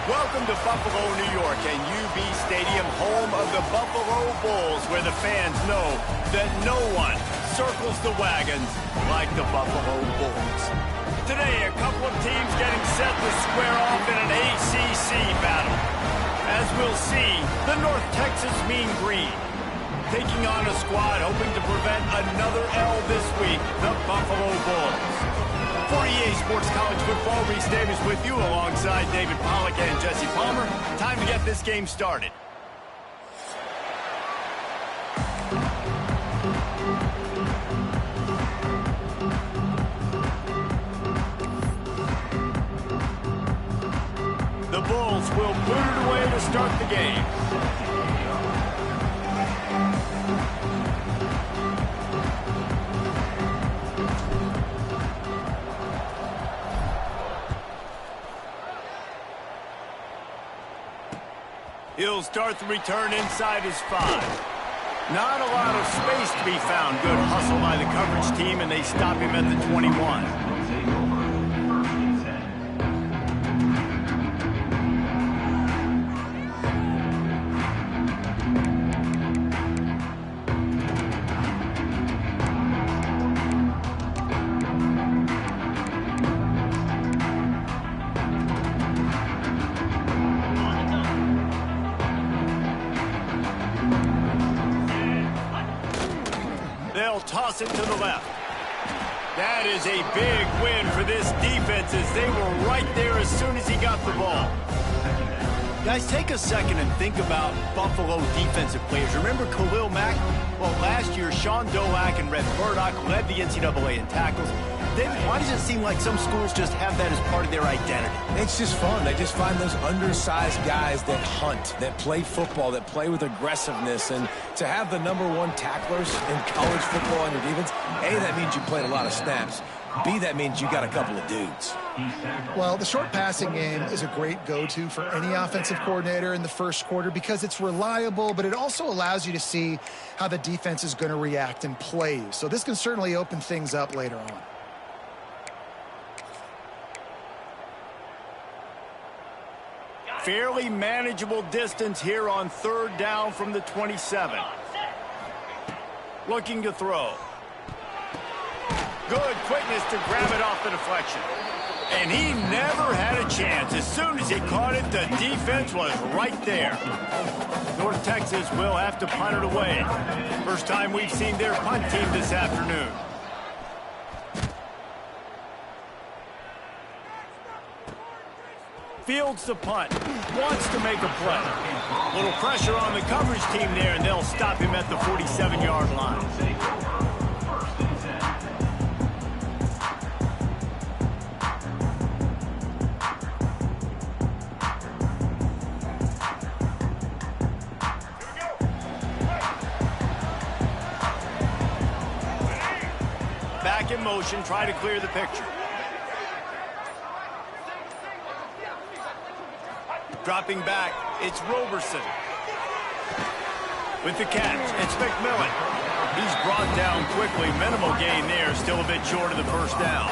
Welcome to Buffalo, New York, and UB Stadium, home of the Buffalo Bulls, where the fans know that no one circles the wagons like the Buffalo Bulls. Today, a couple of teams getting set to square off in an ACC battle. As we'll see, the North Texas Mean Green taking on a squad hoping to prevent another L this week, the Buffalo Bulls. For EA Sports College Football, Reese Davis with you alongside David Pollack and Jesse Palmer. Time to get this game started. The Bulls will put it away to start the game. He'll start the return inside his 5. Not a lot of space to be found. Good hustle by the coverage team, and they stop him at the 21. They'll toss it to the left. That is a big win for this defense as they were right there as soon as he got the ball. Guys, take a second and think about Buffalo defensive players. Remember Khalil Mack? Well, last year, Sean Dolak and Red Burdock led the NCAA in tackles. David, why does it seem like some schools just have that as part of their identity? It's just fun. They just find those undersized guys that hunt, that play football, that play with aggressiveness. And to have the #1 tacklers in college football on your defense, A, that means you played a lot of snaps. B, that means you got a couple of dudes. Well, the short passing game is a great go-to for any offensive coordinator in the first quarter because it's reliable, but it also allows you to see how the defense is going to react and play. So this can certainly open things up later on. Fairly manageable distance here on 3rd down from the 27. Looking to throw. Good quickness to grab it off the deflection. And he never had a chance. As soon as he caught it, the defense was right there. North Texas will have to punt it away. First time we've seen their punt team this afternoon. Fields the punt. Wants to make a play. Little pressure on the coverage team there, and they'll stop him at the 47-yard line. Back in motion, try to clear the picture. Dropping back, it's Roberson. With the catch, it's McMillan. He's brought down quickly. Minimal gain there, still a bit short of the first down.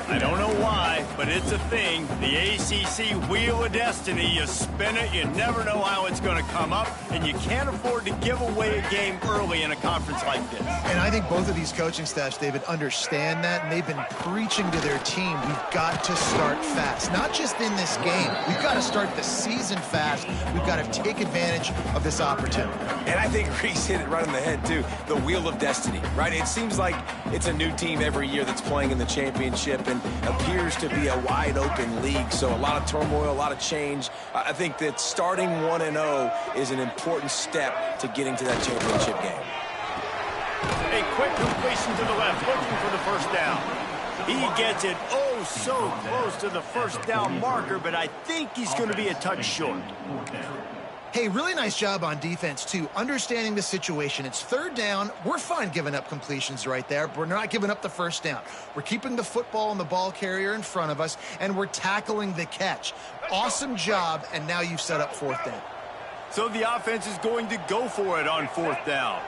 I don't know why, but it's a thing. The ACC Wheel of Destiny, you spin it, you never know how it's going to come up, and you can't afford to give away a game early in a conference like this. And I think both of these coaching staffs, David, understand that, and they've been preaching to their team, we've got to start fast. Not just in this game. We've got to start the season fast. We've got to take advantage of this opportunity. And I think Reese hit it right on the head, too. The Wheel of Destiny, right? It seems like it's a new team every year that's playing in the championship and appears to be a wide-open league. So a lot of turmoil, a lot of change. I think that starting 1-0 is an important step to getting to that championship game. A quick completion to the left, looking for the first down. He gets it oh so close to the first down marker, but I think he's going to be a touch short. Hey, really nice job on defense, too, understanding the situation. It's 3rd down. We're fine giving up completions right there, but we're not giving up the first down. We're keeping the football and the ball carrier in front of us, and we're tackling the catch. Awesome job, and now you've set up 4th down. So the offense is going to go for it on 4th down.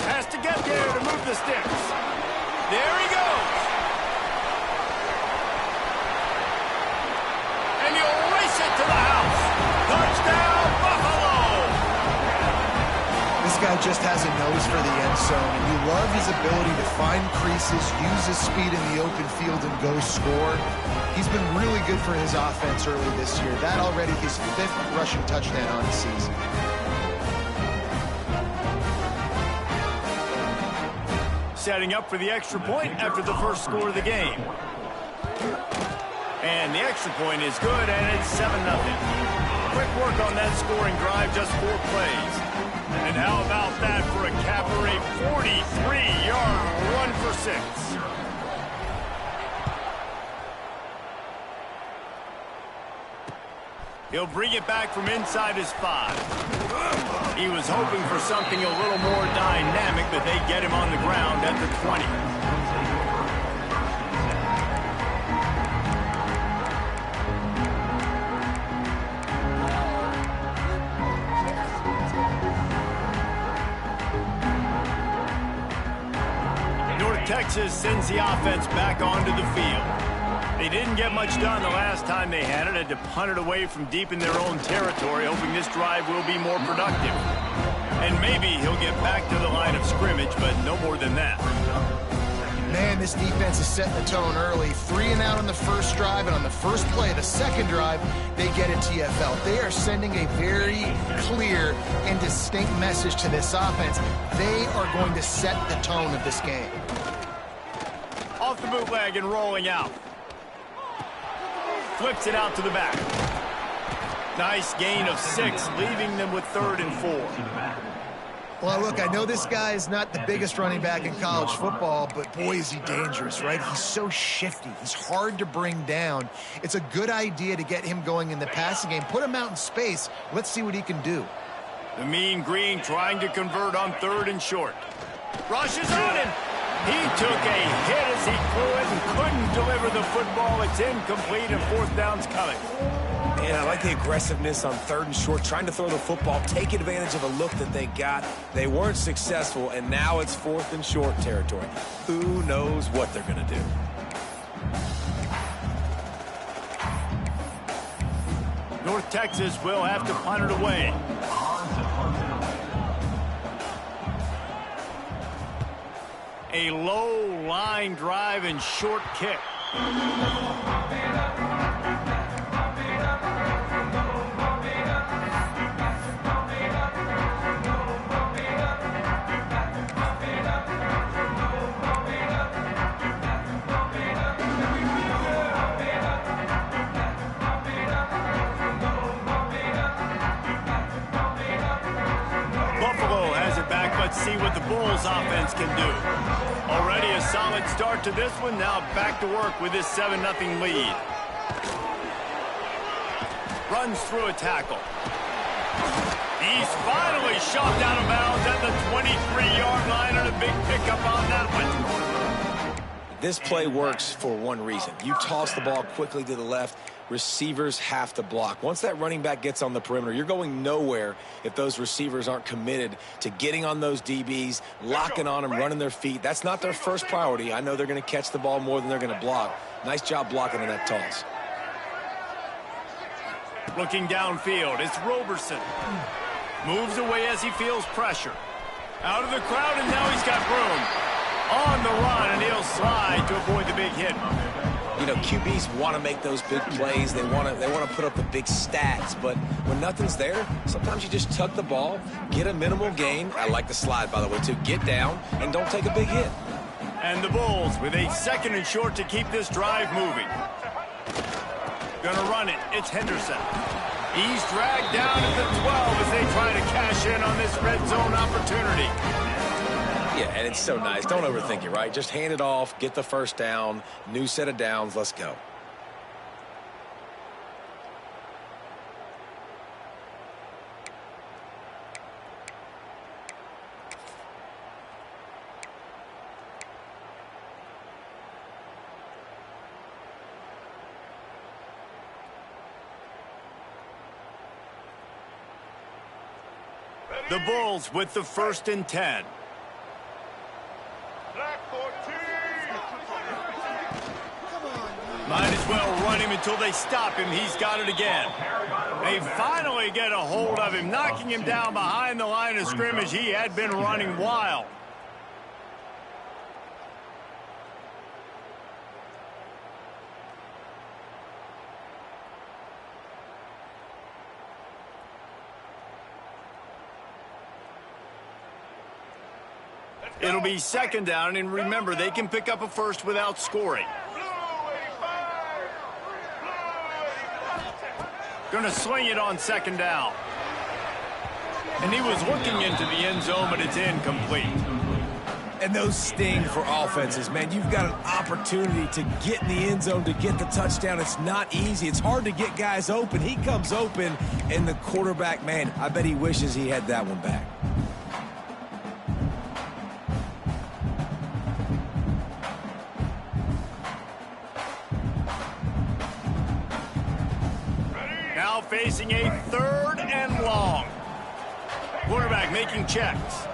Has to to the sticks. There he goes. And he'll race it to the house. Touchdown, Buffalo! This guy just has a nose for the end zone, and you love his ability to find creases, use his speed in the open field, and go score. He's been really good for his offense early this year. That already his 5th rushing touchdown on the season. Setting up for the extra point after the first score of the game. And the extra point is good, and it's 7-0. Quick work on that scoring drive, just 4 plays. And how about that for a capper, a 43-yard run for 6. He'll bring it back from inside his 5. He was hoping for something a little more dynamic, but they get him on the ground at the 20. North Texas sends the offense back onto the field. They didn't get much done the last time they had it. Had to punt it away from deep in their own territory, hoping this drive will be more productive. And maybe he'll get back to the line of scrimmage, but no more than that. Man, this defense is setting the tone early. 3 and out on the first drive, and on the first play of the second drive, they get a TFL. They are sending a very clear and distinct message to this offense. They are going to set the tone of this game. Off the bootleg and rolling out. Flips it out to the back. Nice gain of 6, leaving them with 3rd and 4. Well, look, I know this guy is not the biggest running back in college football, but boy, is he dangerous, right? He's so shifty. He's hard to bring down. It's a good idea to get him going in the passing game. Put him out in space. Let's see what he can do. The Mean Green trying to convert on 3rd and short. Rushes on him. He took a hit as he threw it and couldn't deliver the football. It's incomplete, and 4th down's coming. And I like the aggressiveness on 3rd and short, trying to throw the football, take advantage of a look that they got. They weren't successful, and now it's 4th and short territory. Who knows what they're going to do? North Texas will have to punt it away. A low line drive and short kick. Buffalo has it back. Let's see what the Bulls offense can do. Already a solid start to this one. Now back to work with this 7-0 lead. Runs through a tackle. He's finally shoved out of bounds at the 23-yard line, and a big pickup on that one. This play works for one reason. You toss the ball quickly to the left. Receivers have to block. Once that running back gets on the perimeter, you're going nowhere if those receivers aren't committed to getting on those DBs, locking on them, running their feet. That's not their first priority. I know they're going to catch the ball more than they're going to block. Nice job blocking on that toss. Looking downfield, it's Roberson. Moves away as he feels pressure. Out of the crowd, and now he's got room. On the run, and he'll slide to avoid the big hit. You know, QBs want to make those big plays. They want to put up the big stats. But when nothing's there, sometimes you just tuck the ball, get a minimal gain. I like the slide, by the way, too. Get down and don't take a big hit. And the Bulls with a 2nd and short to keep this drive moving. Gonna run it. It's Henderson. He's dragged down at the 12 as they try to cash in on this red zone opportunity. Yeah, and it's so nice. Don't overthink it, right? Just hand it off, get the first down, new set of downs, let's go. The Bulls with the 1st and 10. Might as well run him until they stop him. He's got it again. They finally get a hold of him, knocking him down behind the line of scrimmage. He had been running wild. It'll be second down, and remember, they can pick up a first without scoring. Going to sling it on second down. And he was looking into the end zone, but it's incomplete. And those sting for offenses, man. You've got an opportunity to get in the end zone, to get the touchdown. It's not easy. It's hard to get guys open. He comes open, and the quarterback, man, I bet he wishes he had that one back. Now facing a third and long. Quarterback making checks.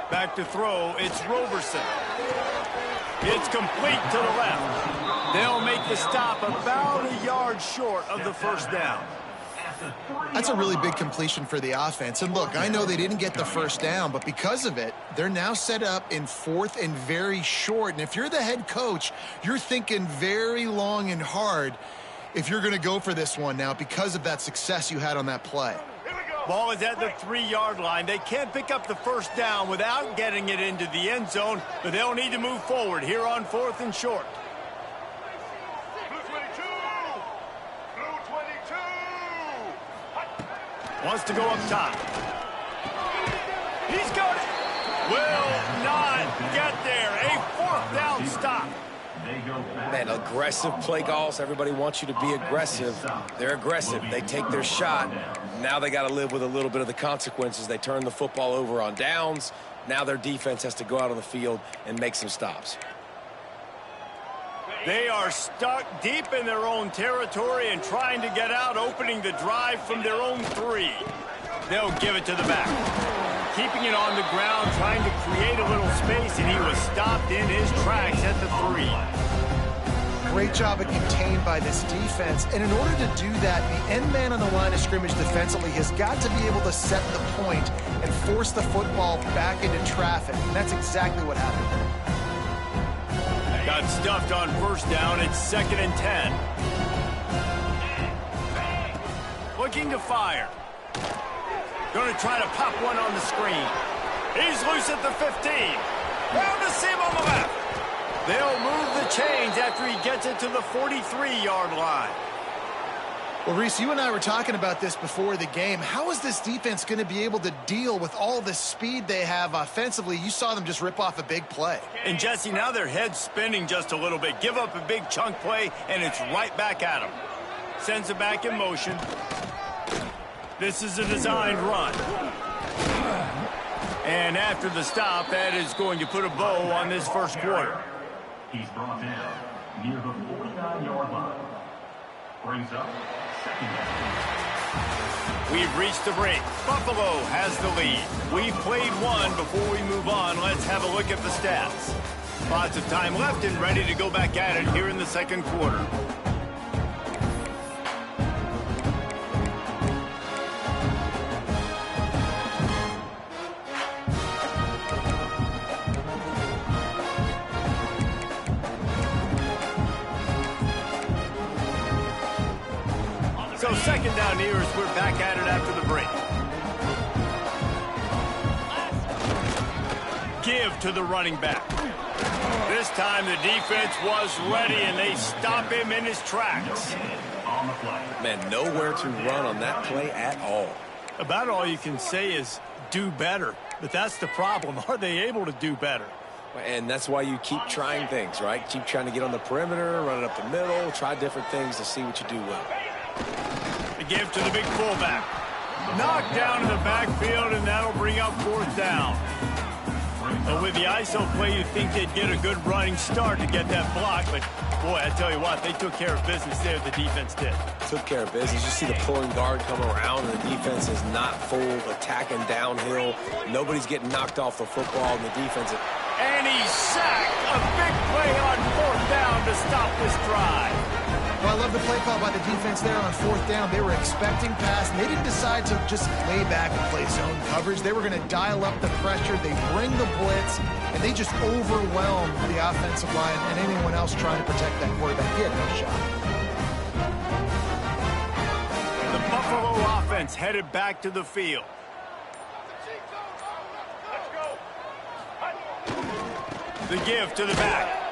Back to throw, it's Roberson. It's complete to the left. They'll make the stop about a yard short of the first down. That's a really big completion for the offense. And look, I know they didn't get the first down, but because of it, they're now set up in fourth and very short. And if you're the head coach, you're thinking very long and hard if you're going to go for this one now because of that success you had on that play. Ball is at the 3-yard line. They can't pick up the first down without getting it into the end zone, but they'll need to move forward here on fourth and short. Wants to go up top. He's got it. Will not get there. A fourth down stop. Man, aggressive play calls. Everybody wants you to be aggressive. They're aggressive. They take their shot. Now they got to live with a little bit of the consequences. They turn the football over on downs. Now their defense has to go out on the field and make some stops. They are stuck deep in their own territory and trying to get out, opening the drive from their own 3. They'll give it to the back. Keeping it on the ground, trying to create a little space, and he was stopped in his tracks at the 3. Great job of contained by this defense. And in order to do that, the end man on the line of scrimmage defensively has got to be able to set the point and force the football back into traffic. And that's exactly what happened. Got stuffed on first down. It's second and 10. Looking to fire. Going to try to pop one on the screen. He's loose at the 15. Round to seam on the left. They'll move the chains after he gets it to the 43-yard line. Well, Reese, you and I were talking about this before the game. How is this defense going to be able to deal with all the speed they have offensively? You saw them just rip off a big play. And, Jesse, now their head's spinning just a little bit. Give up a big chunk play, and it's right back at them. Sends it back in motion. This is a designed run. And after the stop, that is going to put a bow on this first quarter. He's brought down near the 49-yard line. Brings up second down. We've reached the break. Buffalo has the lead. We've played one. Before we move on, let's have a look at the stats. Lots of time left and ready to go back at it here in the second quarter. So second down here as we're back at it after the break. Give to the running back. This time the defense was ready and they stop him in his tracks. Man, nowhere to run on that play at all. About all you can say is do better. But that's the problem. Are they able to do better? And that's why you keep trying things, right? Keep trying to get on the perimeter, run it up the middle, try different things to see what you do well. The give to the big fullback. Knocked down in the backfield, and that'll bring up fourth down. Well, with the ISO play, you'd think they'd get a good running start to get that block, but boy, I tell you what, they took care of business there, the defense did. Took care of business. You see the pulling guard come around, and the defense is not full, attacking downhill. Nobody's getting knocked off the football, and the defense... And he's sacked. A big play on 4th down to stop this drive. Well, I love the play call by the defense there on 4th down. They were expecting pass, and they didn't decide to just lay back and play zone coverage. They were going to dial up the pressure. They bring the blitz, and they just overwhelmed the offensive line and anyone else trying to protect that quarterback. He had no shot. The Buffalo offense headed back to the field. The give to the back.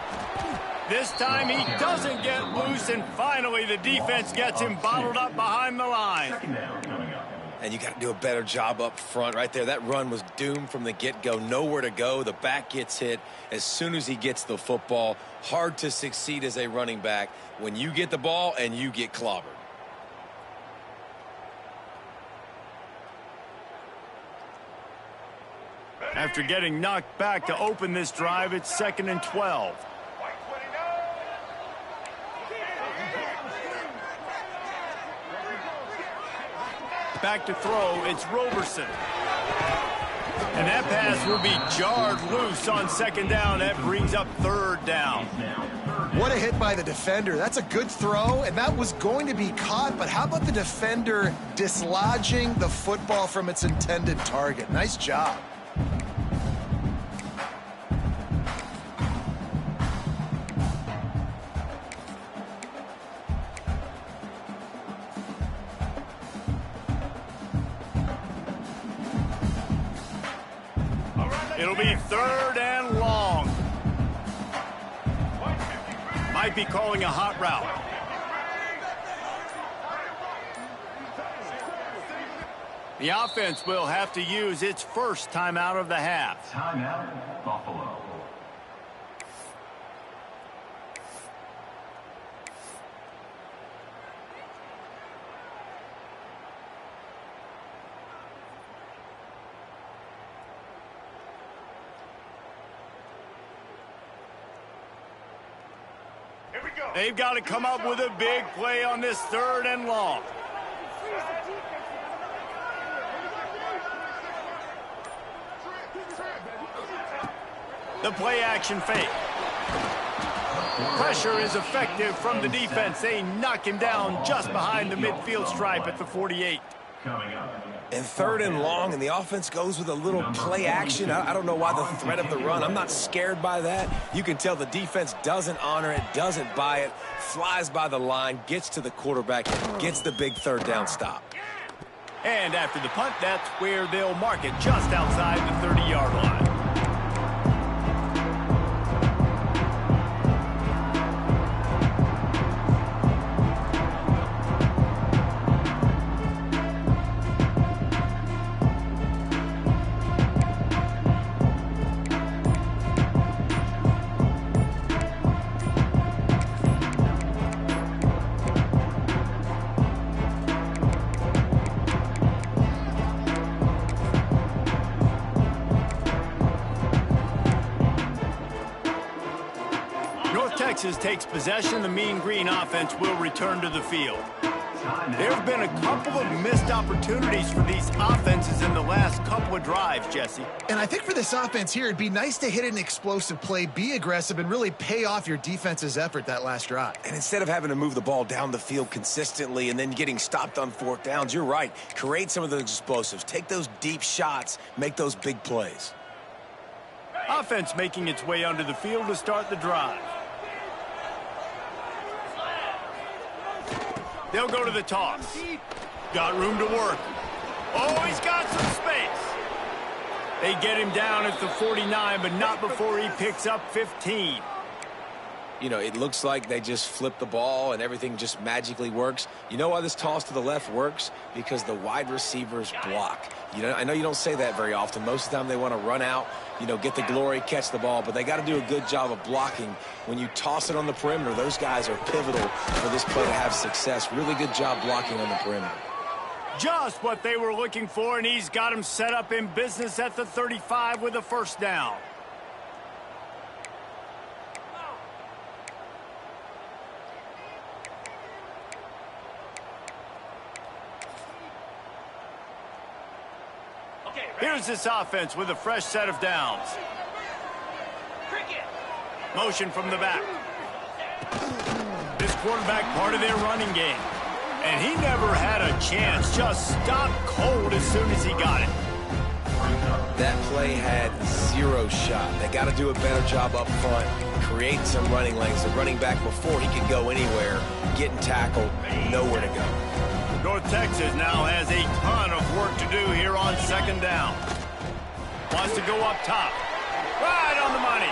This time he doesn't get loose, and finally the defense gets him bottled up behind the line. And you got to do a better job up front right there. That run was doomed from the get-go. Nowhere to go. The back gets hit as soon as he gets the football. Hard to succeed as a running back when you get the ball and you get clobbered. After getting knocked back to open this drive, it's 2nd and 12. Back to throw, it's Roberson. And that pass will be jarred loose on 2nd down. That brings up 3rd down. What a hit by the defender. That's a good throw, and that was going to be caught, but how about the defender dislodging the football from its intended target? Nice job. It'll be 3rd and long. Might be calling a hot route. The offense will have to use its first timeout of the half. Timeout, Buffalo. They've got to come up with a big play on this 3rd and long. The play action fake. Pressure is effective from the defense. They knock him down just behind the midfield stripe at the 48. Coming up. And 3rd and long, and the offense goes with a little play action. I don't know why the threat of the run. I'm not scared by that. You can tell the defense doesn't honor it, doesn't buy it, flies by the line, gets to the quarterback, gets the big 3rd down stop. And after the punt, that's where they'll mark it, just outside the 30-yard line. Texas takes possession. The Mean Green offense will return to the field. There have been a couple of missed opportunities for these offenses in the last couple of drives, Jesse. And I think for this offense here, it'd be nice to hit an explosive play, be aggressive, and really pay off your defense's effort that last drive. And instead of having to move the ball down the field consistently and then getting stopped on 4th downs, you're right. Create some of those explosives. Take those deep shots. Make those big plays. Offense making its way onto the field to start the drive. They'll go to the toss. Got room to work. Oh, he's got some space. They get him down at the 49, but not before he picks up 15. You know, it looks like they just flip the ball and everything just magically works. You know why this toss to the left works? Because the wide receivers block. You know, I know you don't say that very often. Most of the time they want to run out, you know, get the glory, catch the ball, but they got to do a good job of blocking. When you toss it on the perimeter, those guys are pivotal for this play to have success. Really good job blocking on the perimeter. Just what they were looking for, and he's got him set up in business at the 35 with a first down. Here's this offense with a fresh set of downs. Motion from the back. This quarterback part of their running game. And he never had a chance. Just stopped cold as soon as he got it. That play had zero shot. They got to do a better job up front, create some running lanes. The running back, before he could go anywhere, getting tackled, nowhere to go. North Texas now has a ton of work to do here on second down. Wants to go up top. Right on the money.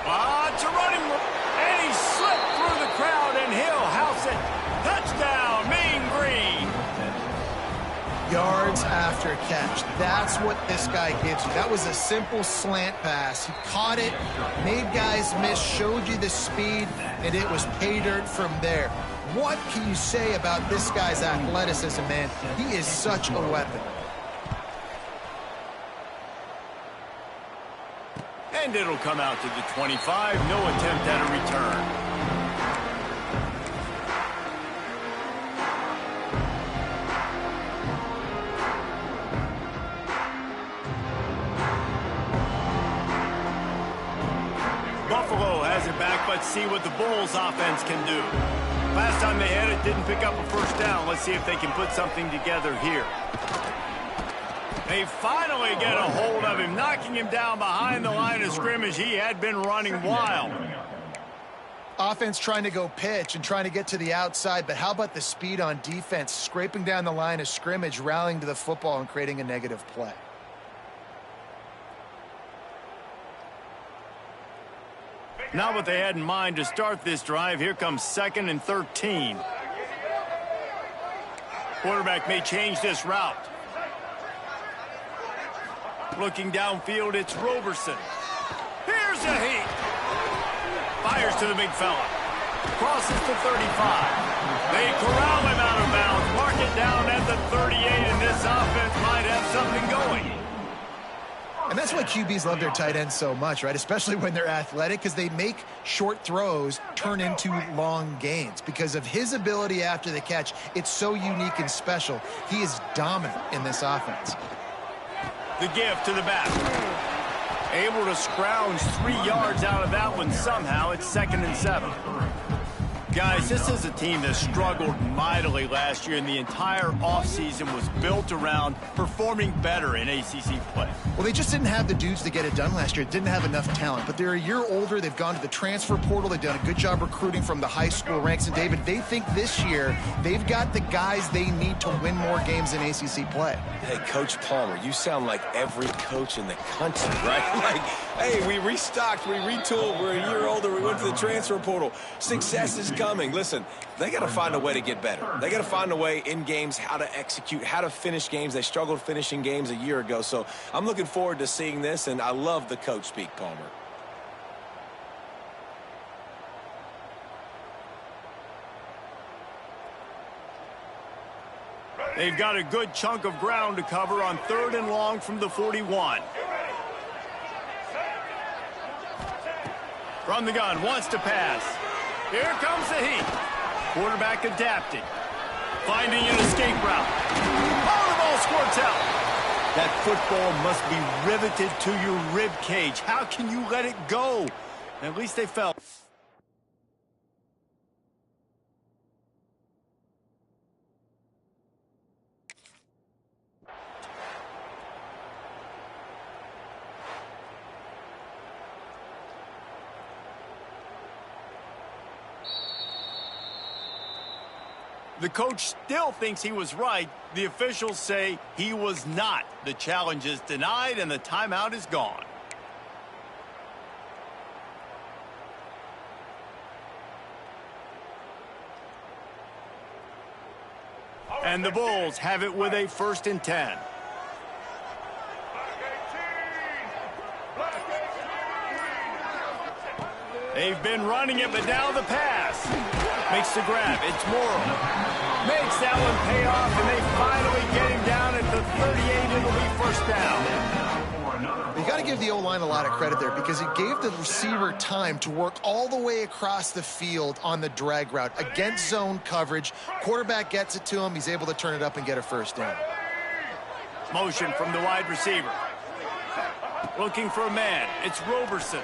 Lots of running. And he slipped through the crowd, and he'll house it. Touchdown, Mean Green. Yards after catch. That's what this guy gives you. That was a simple slant pass. He caught it, made guys miss, showed you the speed, and it was pay dirt from there. What can you say about this guy's athleticism, man? He is such a weapon. And it'll come out to the 25. No attempt at a return. Buffalo has it back. Let's see what the Bulls offense can do. Last time they had it, didn't pick up a first down. Let's see if they can put something together here. They finally get a hold of him, knocking him down behind the line of scrimmage. He had been running wild. Offense trying to go pitch and trying to get to the outside, but how about the speed on defense, scraping down the line of scrimmage, rallying to the football and creating a negative play. Not what they had in mind to start this drive. Here comes 2nd and 13. Quarterback may change this route. Looking downfield, it's Roberson. Here's a heat. Fires to the big fella. Crosses to 35. They corral him out of bounds. Mark it down at the 38, and this offense might have something going. And that's why QBs love their tight ends so much, right? Especially when they're athletic, because they make short throws turn into long gains. Because of his ability after the catch, it's so unique and special. He is dominant in this offense. The give to the back. Able to scrounge 3 yards out of that one somehow. It's 2nd and 7. Guys, this is a team that struggled mightily last year, and the entire offseason was built around performing better in ACC play. Well, they just didn't have the dudes to get it done last year. Didn't have enough talent, but they're a year older. They've gone to the transfer portal. They've done a good job recruiting from the high school ranks. And, David, they think this year they've got the guys they need to win more games in ACC play. Hey, Coach Palmer, you sound like every coach in the country, right? Like, hey, we restocked, we retooled, we're a year older, we went to the transfer portal. Success is coming. Listen, they got to find a way to get better. They got to find a way in games how to execute, how to finish games. They struggled finishing games a year ago. So I'm looking forward to seeing this, and I love the coach speak, Palmer. They've got a good chunk of ground to cover on 3rd and long from the 41. From the gun, wants to pass. Here comes the heat. Quarterback adapting. Finding an escape route. Oh, the ball squirts out. That football must be riveted to your rib cage. How can you let it go? At least they felt. The coach still thinks he was right. The officials say he was not. The challenge is denied, and the timeout is gone. And the Bulls have it with a 1st and 10. They've been running it, but now the pass. Makes the grab. It's Morrow. Makes that one pay off, and they finally get him down at the 38. It'll be first down. You got to give the O-line a lot of credit there because it gave the receiver time to work all the way across the field on the drag route against zone coverage. Quarterback gets it to him. He's able to turn it up and get a first down. Motion from the wide receiver. Looking for a man. It's Roberson.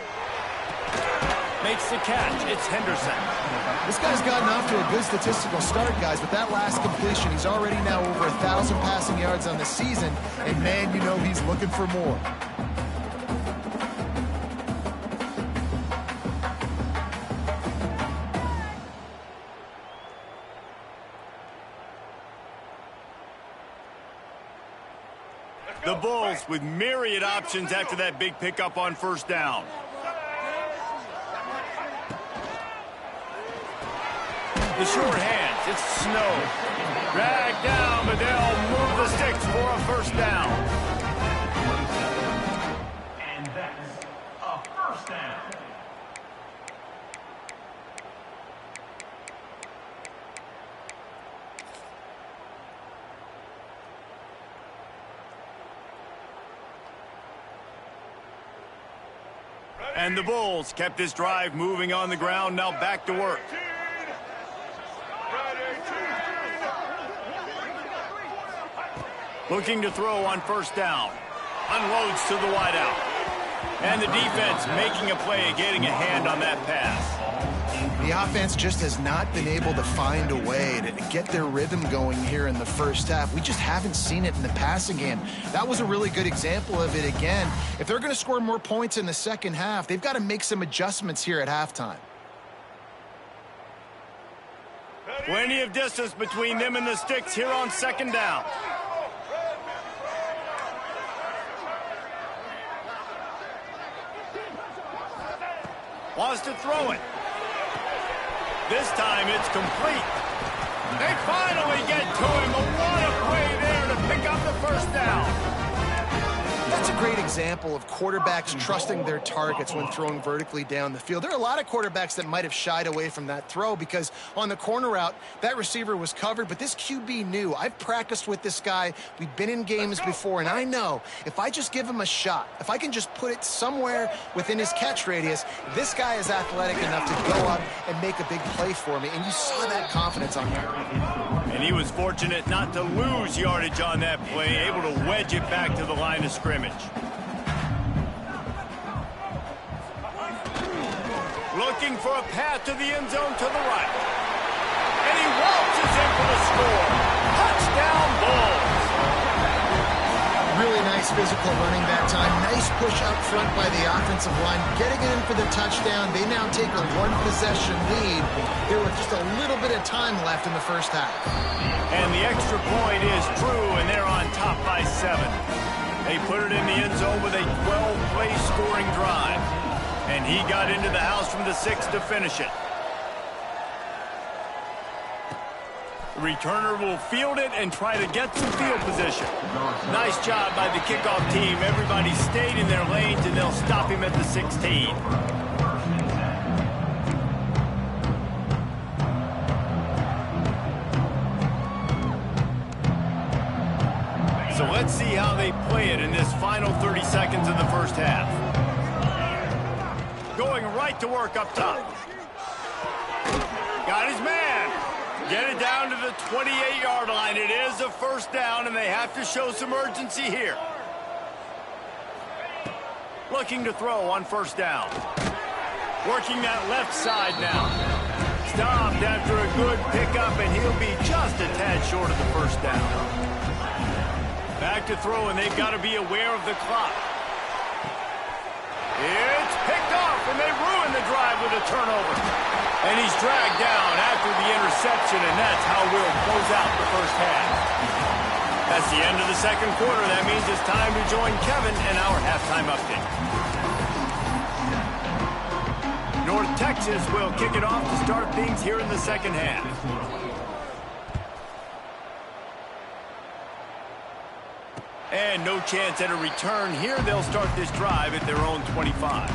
Makes the catch. It's Henderson. This guy's gotten off to a good statistical start, guys. With that last completion, he's already now over 1,000 passing yards on the season. And, man, you know he's looking for more. The Bulls with myriad options after that big pickup on first down. The short hands, it's Snow. Dragged down, but they'll move the sticks for a first down. And that's a first down. And the Bulls kept this drive moving on the ground, now back to work. Looking to throw on first down. Unloads to the wideout. And the defense making a play, getting a hand on that pass. The offense just has not been able to find a way to get their rhythm going here in the first half. We just haven't seen it in the passing game. That was a really good example of it again. If they're going to score more points in the second half, they've got to make some adjustments here at halftime. Plenty of distance between them and the sticks here on second down. Wants to throw it. This time it's complete. They finally get to him. What a play there to pick up the first down. That's a great example of quarterbacks trusting their targets when throwing vertically down the field. There are a lot of quarterbacks that might have shied away from that throw because on the corner route, that receiver was covered, but this QB knew. I've practiced with this guy. We've been in games before, and I know if I just give him a shot, if I can just put it somewhere within his catch radius, this guy is athletic enough to go up and make a big play for me, and you saw that confidence on him. And he was fortunate not to lose yardage on that play, able to wedge it back to the line of scrimmage. Looking for a path to the end zone to the right. And he waltzes in for the score. Touchdown, Bulls. Really nice physical running that time. Nice push up front by the offensive line. Getting it in for the touchdown. They now take a one-possession lead. There was just a little bit of time left in the first half. And the extra point is true, and they're on top by 7. They put it in the end zone with a 12-play scoring drive. And he got into the house from the 6 to finish it. The returner will field it and try to get some field position. Nice job by the kickoff team. Everybody stayed in their lanes, and they'll stop him at the 16. So let's see how they play it in this final 30 seconds of the first half. Going right to work up top. Got his man. Get it down to the 28-yard line. It is a first down, and they have to show some urgency here. Looking to throw on first down. Working that left side now. Stopped after a good pickup, and he'll be just a tad short of the first down. Back to throw, and they've got to be aware of the clock. It's picked off, and they ruin the drive with a turnover. And he's dragged down after the interception, and that's how we'll close out the first half. That's the end of the second quarter. That means it's time to join Kevin in our halftime update. North Texas will kick it off to start things here in the second half. And no chance at a return here. They'll start this drive at their own 25.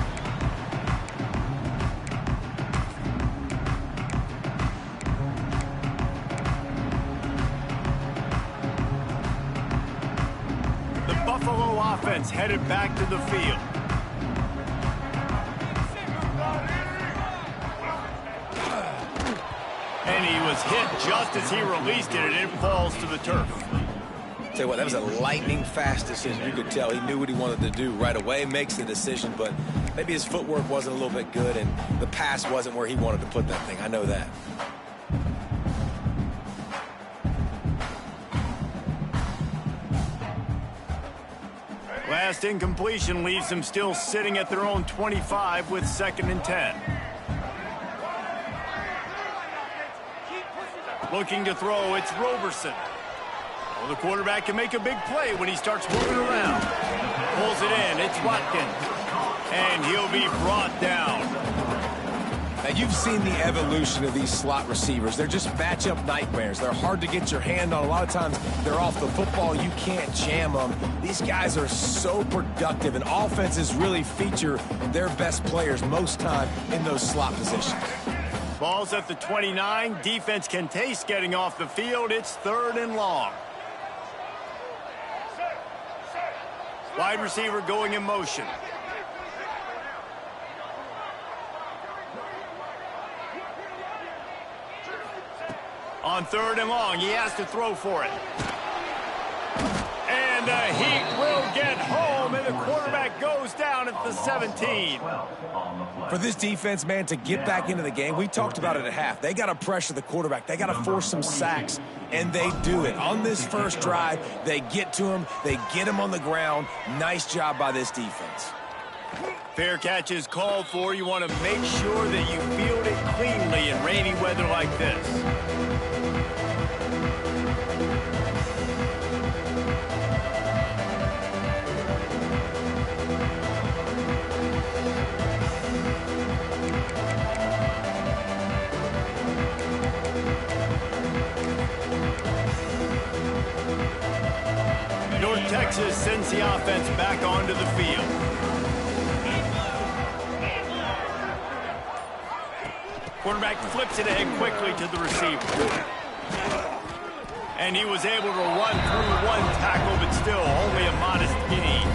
Buffalo offense headed back to the field. And he was hit just as he released it, and it falls to the turf. Tell you what, that was a lightning-fast decision. You could tell he knew what he wanted to do right away, makes the decision, but maybe his footwork wasn't a little bit good, and the pass wasn't where he wanted to put that thing. I know that. Last incompletion leaves them still sitting at their own 25 with 2nd and 10. Looking to throw, it's Roberson. Well, the quarterback can make a big play when he starts moving around. Pulls it in, it's Watkins. And he'll be brought down. Now, you've seen the evolution of these slot receivers. They're just matchup nightmares. They're hard to get your hand on. A lot of times, they're off the football. You can't jam them. These guys are so productive, and offenses really feature their best players most time in those slot positions. Ball's at the 29. Defense can taste getting off the field. It's 3rd and long. Wide receiver going in motion. On 3rd and long, he has to throw for it. And the Heat will get home, and the quarterback goes down at the 17. For this defense, man, to get back into the game, we talked about it at half. They got to pressure the quarterback. They got to force some sacks, and they do it. On this first drive, they get to him. They get him on the ground. Nice job by this defense. Fair catch is called for. You want to make sure that you field it cleanly in rainy weather like this. North Texas sends the offense back onto the field. Quarterback flips it ahead quickly to the receiver. And he was able to run through one tackle, but still only a modest gain.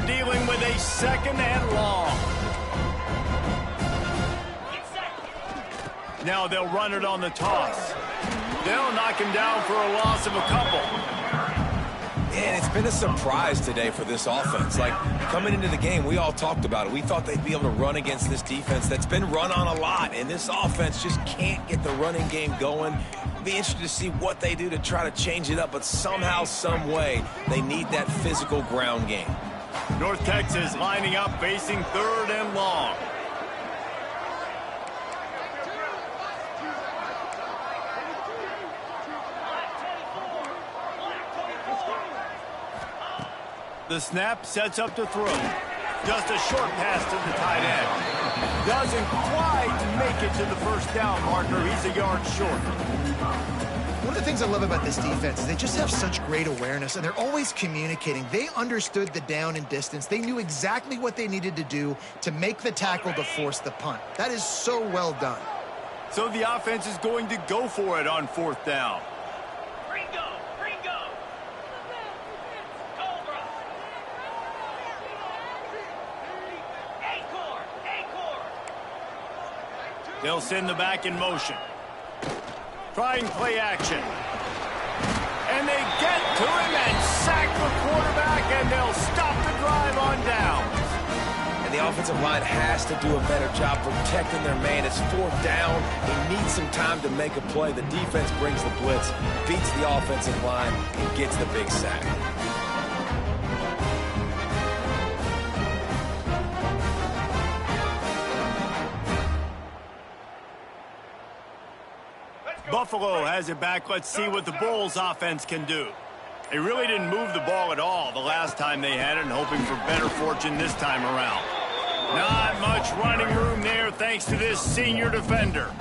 Dealing with a 2nd and long. Now they'll run it on the toss. They'll knock him down for a loss of a couple. And it's been a surprise today for this offense. Like, coming into the game, we all talked about it. We thought they'd be able to run against this defense that's been run on a lot, and this offense just can't get the running game going. Be interested to see what they do to try to change it up, but somehow, some way, they need that physical ground game. North Texas lining up, facing 3rd and long. The snap sets up to throw. Just a short pass to the tight end. Doesn't quite make it to the first down marker. He's a yard short. One of the things I love about this defense is they just have such great awareness, and they're always communicating. They understood the down and distance. They knew exactly what they needed to do to make the tackle to force the punt. That is so well done. So the offense is going to go for it on 4th down. They'll send the back in motion. Trying play action. And they get to him and sack the quarterback, and they'll stop the drive on downs. And the offensive line has to do a better job protecting their man. It's 4th down. He needs some time to make a play. The defense brings the blitz, beats the offensive line, and gets the big sack. Buffalo has it back. Let's see what the Bulls offense can do. They really didn't move the ball at all the last time they had it, and hoping for better fortune this time around. Not much running room there thanks to this senior defender.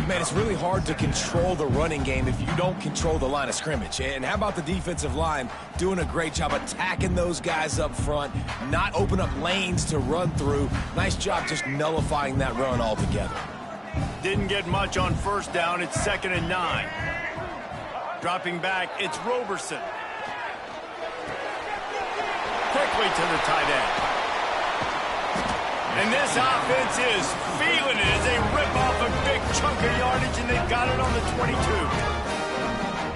Man, it's really hard to control the running game if you don't control the line of scrimmage. And how about the defensive line doing a great job attacking those guys up front, not open up lanes to run through. Nice job just nullifying that run altogether. Didn't get much on first down. It's 2nd and 9. Dropping back, it's Roberson. Quickly to the tight end. And this offense is feeling it as they rip off a big chunk of yardage, and they've got it on the 22.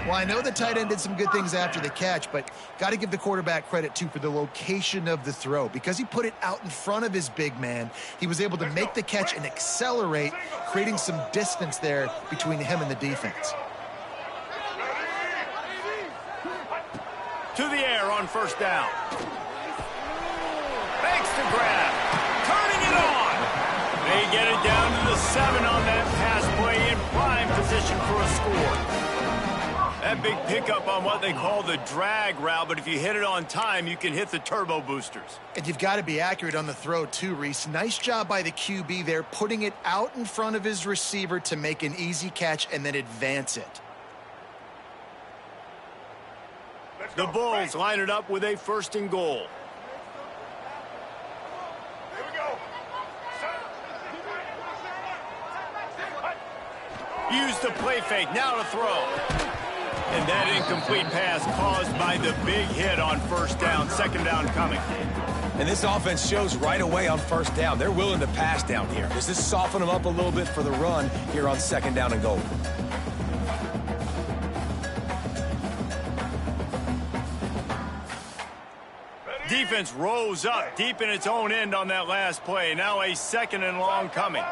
Well, I know the tight end did some good things after the catch, but got to give the quarterback credit, too, for the location of the throw. Because he put it out in front of his big man, he was able to make the catch and accelerate, creating some distance there between him and the defense. To the air on first down. Makes the grab. Turning it on. They get it down to the 7 on that pass play in prime position for a score. That big pickup on what they call the drag route, but if you hit it on time, you can hit the turbo boosters. And you've got to be accurate on the throw, too, Reese. Nice job by the QB there, putting it out in front of his receiver to make an easy catch and then advance it. The Bulls line it up with a 1st and goal. Use the play fake, now to throw. And that incomplete pass caused by the big hit on first down, 2nd down coming. And this offense shows right away on first down. They're willing to pass down here. Does this soften them up a little bit for the run here on 2nd down and goal? Defense rose up deep in its own end on that last play. Now a 2nd and long coming.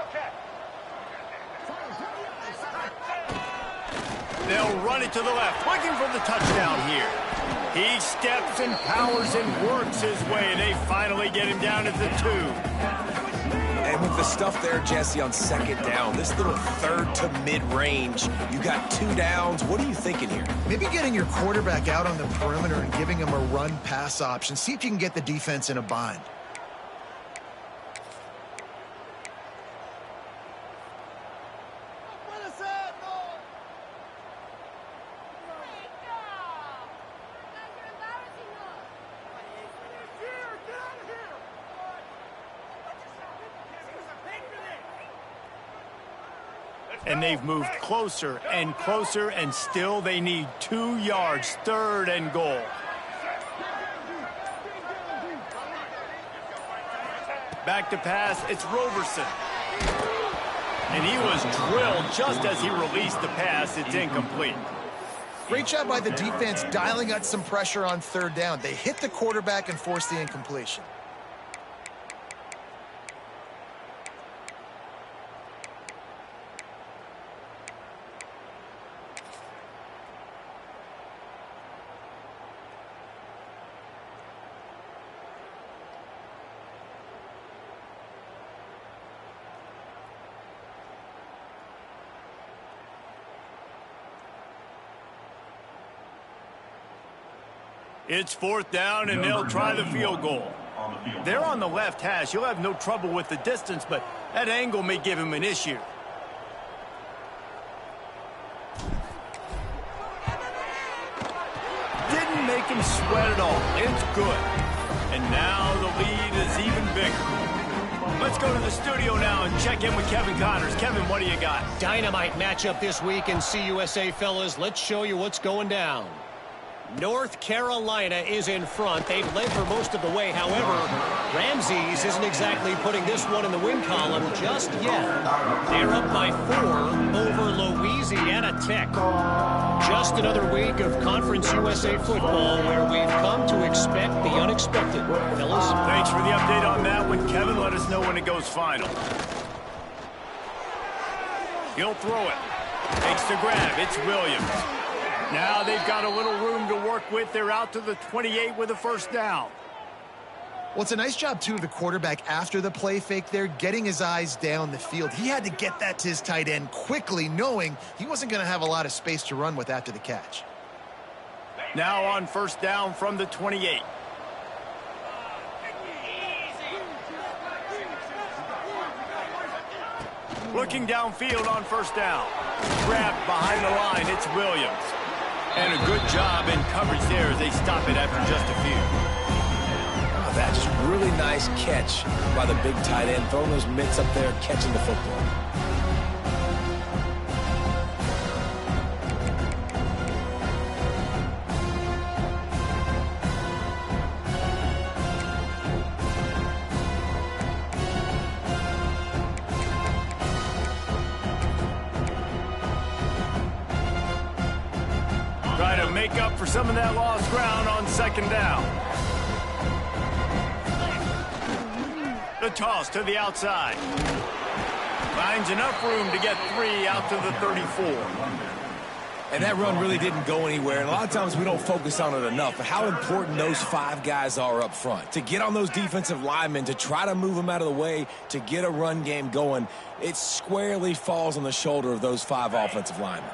They'll run it to the left, looking for the touchdown here. He steps and powers and works his way. They finally get him down at the 2. And with the stuff there, Jesse, on 2nd down, this little 3rd to mid-range, you got 2 downs. What are you thinking here? Maybe getting your quarterback out on the perimeter and giving him a run-pass option. See if you can get the defense in a bind. And they've moved closer and closer, and still they need 2 yards, 3rd and goal. Back to pass, it's Roberson. And he was drilled just as he released the pass. It's incomplete. Great job by the defense dialing out some pressure on 3rd down. They hit the quarterback and forced the incompletion. It's 4th down, and they'll try the field goal. They're on the left hash. He'll have no trouble with the distance, but that angle may give him an issue. Didn't make him sweat at all. It's good. And now the lead is even bigger. Let's go to the studio now and check in with Kevin Connors. Kevin, what do you got? Dynamite matchup this week in CUSA, fellas. Let's show you what's going down. North Carolina is in front. They've led for most of the way. However, Ramses isn't exactly putting this one in the win column just yet. They're up by 4 over Louisiana Tech. Just another week of Conference USA football where we've come to expect the unexpected. Fellas? Thanks for the update on that one, Kevin. Let us know when it goes final. He'll throw it. Takes the grab. It's Williams. Now they've got a little room to work with. They're out to the 28 with a 1st down. Well, it's a nice job, too, of the quarterback after the play fake there, getting his eyes down the field. He had to get that to his tight end quickly, knowing he wasn't going to have a lot of space to run with after the catch. Now on 1st down from the 28. Looking downfield on first down. Grabbed behind the line, it's Williams. And a good job in coverage there as they stop it after just a few. Oh, that's just a really nice catch by the big tight end, throwing those mitts up there, catching the football. Try to make up for some of that lost ground on second down. The toss to the outside. Finds enough room to get 3 out to the 34. And that run really didn't go anywhere. And a lot of times we don't focus on it enough. But how important those 5 guys are up front. To get on those defensive linemen, to try to move them out of the way, to get a run game going, it squarely falls on the shoulder of those 5 offensive linemen.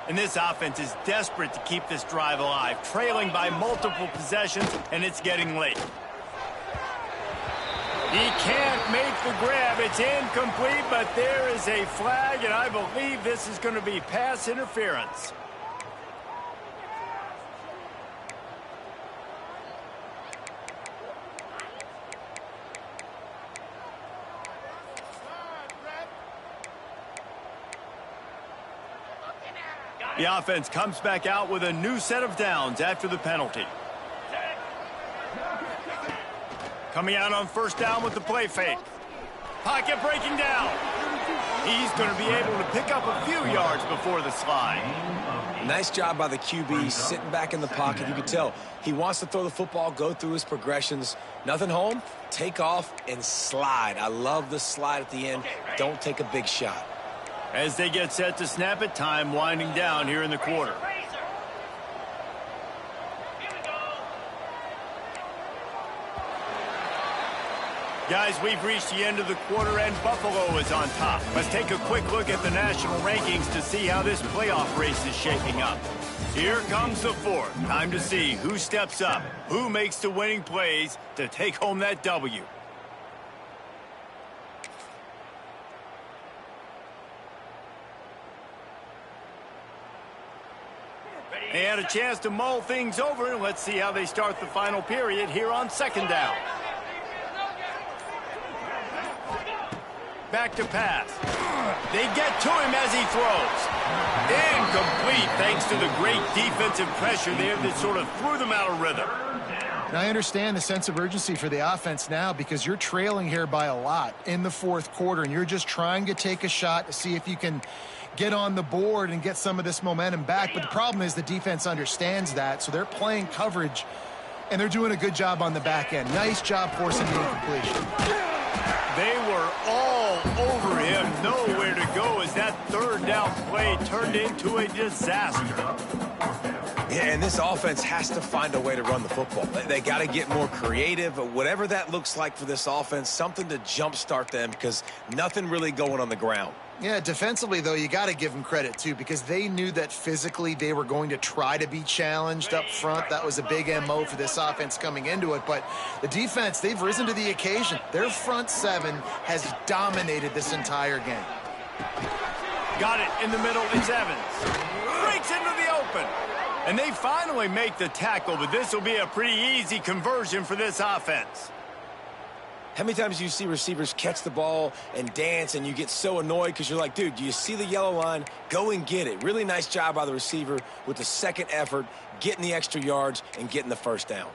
And this offense is desperate to keep this drive alive, trailing by multiple possessions, and it's getting late. He can't make the grab. It's incomplete, but there is a flag, and I believe this is going to be pass interference. The offense comes back out with a new set of downs after the penalty. Coming out on first down with the play fake. Pocket breaking down. He's going to be able to pick up a few yards before the slide. Nice job by the QB sitting back in the pocket. You can tell he wants to throw the football, go through his progressions. Nothing home, take off, and slide. I love the slide at the end. Don't take a big shot. As they get set to snap it, time winding down here in the quarter. Guys, we've reached the end of the quarter, and Buffalo is on top. Let's take a quick look at the national rankings to see how this playoff race is shaping up. Here comes the fourth. Time to see who steps up, who makes the winning plays to take home that W. They had a chance to mull things over, and let's see how they start the final period here on second down. Back to pass. They get to him as he throws. Incomplete thanks to the great defensive pressure there that sort of threw them out of rhythm. And I understand the sense of urgency for the offense now because you're trailing here by a lot in the fourth quarter, and you're just trying to take a shot to see if you can get on the board and get some of this momentum back. But the problem is the defense understands that, so they're playing coverage, and they're doing a good job on the back end. Nice job forcing the incompletion. They were all over him, nowhere to go as that third down play turned into a disaster. Yeah, and this offense has to find a way to run the football. They got to get more creative, whatever that looks like for this offense, something to jumpstart them because nothing really going on the ground. Yeah, defensively, though, you got to give them credit, too, because they knew that physically they were going to try to be challenged up front. That was a big MO for this offense coming into it. But the defense, they've risen to the occasion. Their front seven has dominated this entire game. Got it in the middle. It's Evans. Breaks into the open. And they finally make the tackle, but this will be a pretty easy conversion for this offense. How many times do you see receivers catch the ball and dance and you get so annoyed because you're like, dude, do you see the yellow line? Go and get it. Really nice job by the receiver with the second effort, getting the extra yards and getting the first down.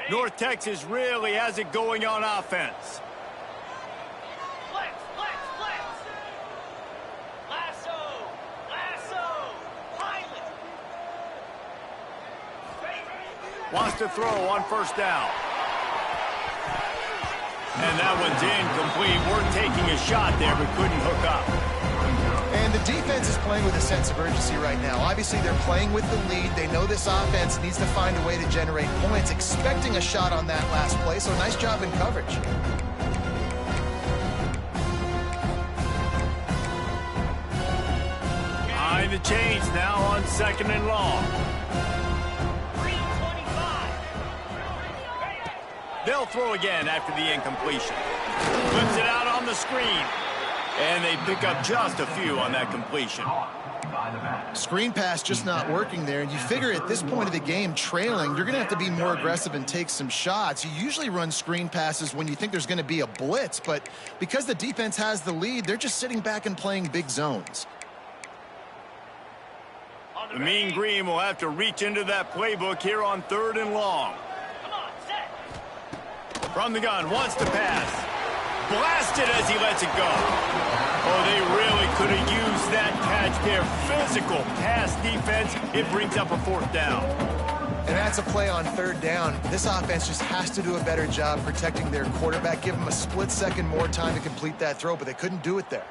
North Texas really has it going on offense. Wants to throw on first down. And that one's incomplete. We're taking a shot there, but couldn't hook up. And the defense is playing with a sense of urgency right now. Obviously, they're playing with the lead. They know this offense needs to find a way to generate points, expecting a shot on that last play. So nice job in coverage. Behind the chains now on second and long. They'll throw again after the incompletion. Flips it out on the screen. And they pick up just a few on that completion. Screen pass just not working there. And you figure at this point of the game, trailing, you're going to have to be more aggressive and take some shots. You usually run screen passes when you think there's going to be a blitz. But because the defense has the lead, they're just sitting back and playing big zones. The Mean Green will have to reach into that playbook here on 3rd and long. From the gun, wants to pass. Blasted as he lets it go. Oh, they really could have used that catch there. Physical pass defense. It brings up a 4th down. And that's a play on 3rd down. This offense just has to do a better job protecting their quarterback. Give them a split second more time to complete that throw, but they couldn't do it there.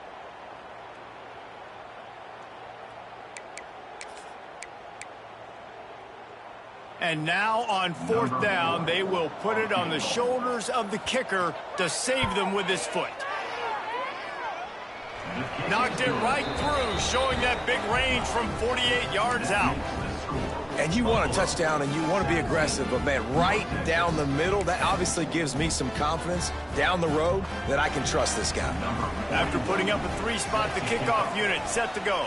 And now on 4th down, they will put it on the shoulders of the kicker to save them with his foot. Knocked it right through, showing that big range from 48 yards out. And you want a touchdown and you want to be aggressive, but man, right down the middle, that obviously gives me some confidence down the road that I can trust this guy. After putting up a 3-spot, the kickoff unit set to go.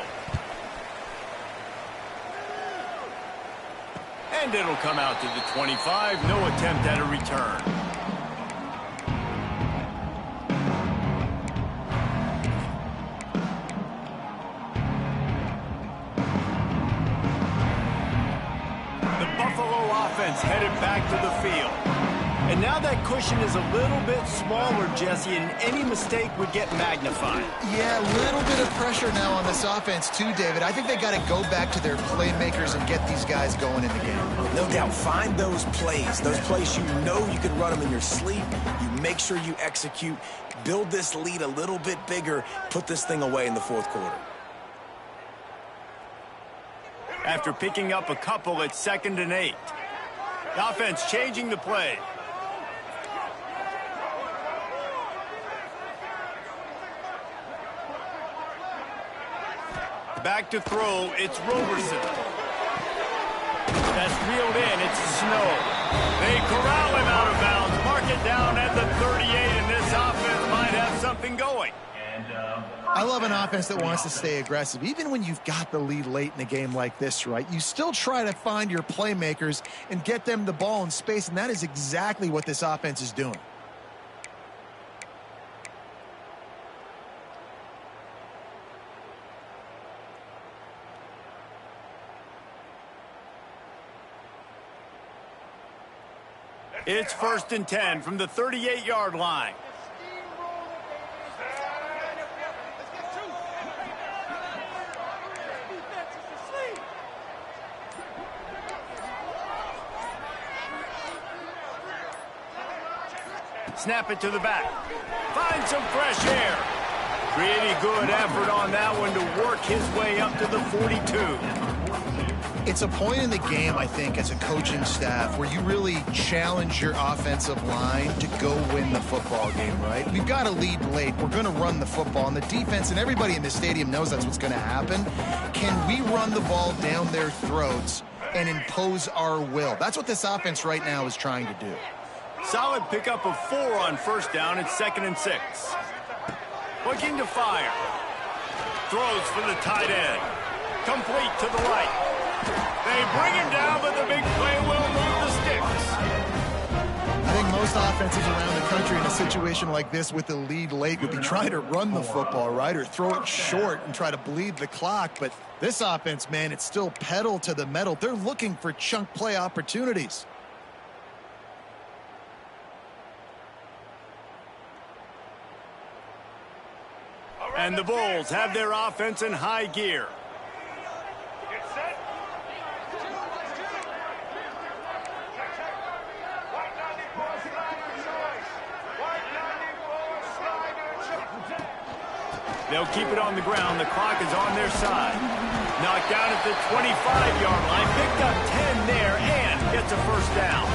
And it'll come out to the 25. No attempt at a return. The Buffalo offense headed back to the field. And now that cushion is a little bit smaller, Jesse, and any mistake would get magnified. Yeah, a little bit of pressure now on this offense too, David. I think they got to go back to their playmakers and get these guys going in the game. No doubt. Find those plays you know you can run them in your sleep. You make sure you execute. Build this lead a little bit bigger. Put this thing away in the 4th quarter. After picking up a couple, it's 2nd and 8. The offense changing the play. Back to throw, it's Roberson. That's reeled in, it's Snow. They corral him out of bounds, mark it down at the 38, and this offense might have something going. I love an offense that wants to stay aggressive. Even when you've got the lead late in a game like this, right, you still try to find your playmakers and get them the ball in space, and that is exactly what this offense is doing. It's 1st and 10 from the 38-yard line. Snap it to the back. Find some fresh air. Pretty good effort on that one to work his way up to the 42. It's a point in the game, I think, as a coaching staff where you really challenge your offensive line to go win the football game, right? We've got to lead late. We're going to run the football. And the defense and everybody in the stadium knows that's what's going to happen. Can we run the ball down their throats and impose our will? That's what this offense right now is trying to do. Solid pickup of 4 on 1st down. It's 2nd and 6. Looking to fire. Throws for the tight end. Complete to the right. They bring him down, but the big play will move the sticks. I think most offenses around the country in a situation like this with the lead late would be trying to run the football, right, or throw it short and try to bleed the clock. But this offense, man, it's still pedal to the metal. They're looking for chunk play opportunities. And the Bulls have their offense in high gear. They'll keep it on the ground. The clock is on their side. Knocked down at the 25-yard line. Picked up 10 there and gets a 1st down.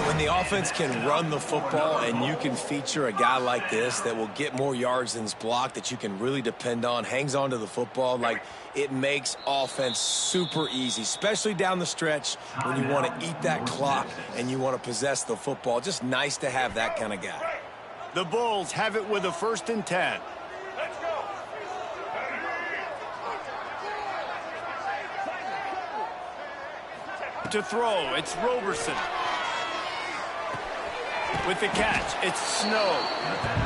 When the offense can run the football and you can feature a guy like this that will get more yards than his block, that you can really depend on, hangs on to the football, like it makes offense super easy, especially down the stretch when you want to eat that clock and you want to possess the football. Just nice to have that kind of guy. The Bulls have it with a 1st and 10. Let's go. To throw, it's Roberson. With the catch, it's Snow.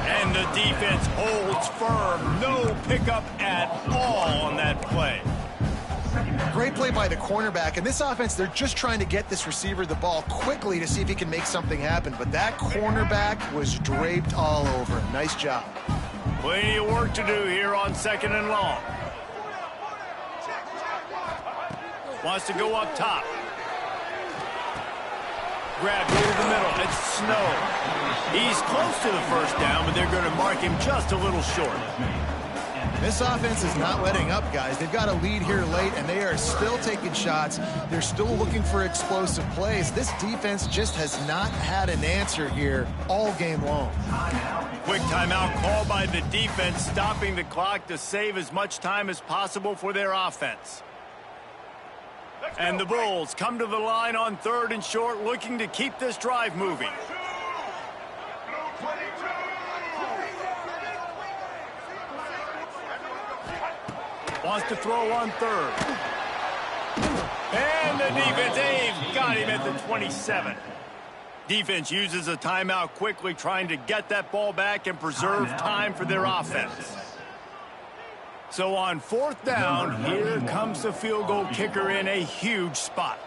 And the defense holds firm. No pickup at all on that play. Great play by the cornerback. And this offense, they're just trying to get this receiver the ball quickly to see if he can make something happen. But that cornerback was draped all over him. Nice job. Plenty of work to do here on 2nd and long. Wants to go up top. Grab over the middle. It's Snow. He's close to the 1st down, but they're going to mark him just a little short. This offense is not letting up, guys. They've got a lead here late, and they are still taking shots. They're still looking for explosive plays. This defense just has not had an answer here all game long. Quick timeout call by the defense, stopping the clock to save as much time as possible for their offense. And the Bulls come to the line on 3rd and short, looking to keep this drive moving. Wants to throw on 3rd. And the defense, they've got him at the 27. Defense uses a timeout quickly, trying to get that ball back and preserve time for their offense. So on 4th down, here comes the field goal kicker in a huge spot.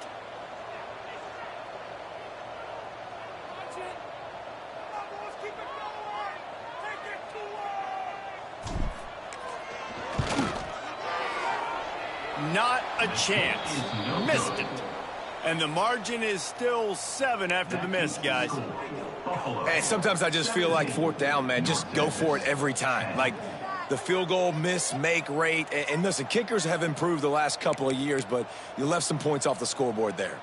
Not a chance. Missed it. And the margin is still 7 after the miss, guys. Hey, sometimes I just feel like 4th down, man. Just go for it every time. Like, the field goal miss, make rate. And listen, kickers have improved the last couple of years, but you left some points off the scoreboard there.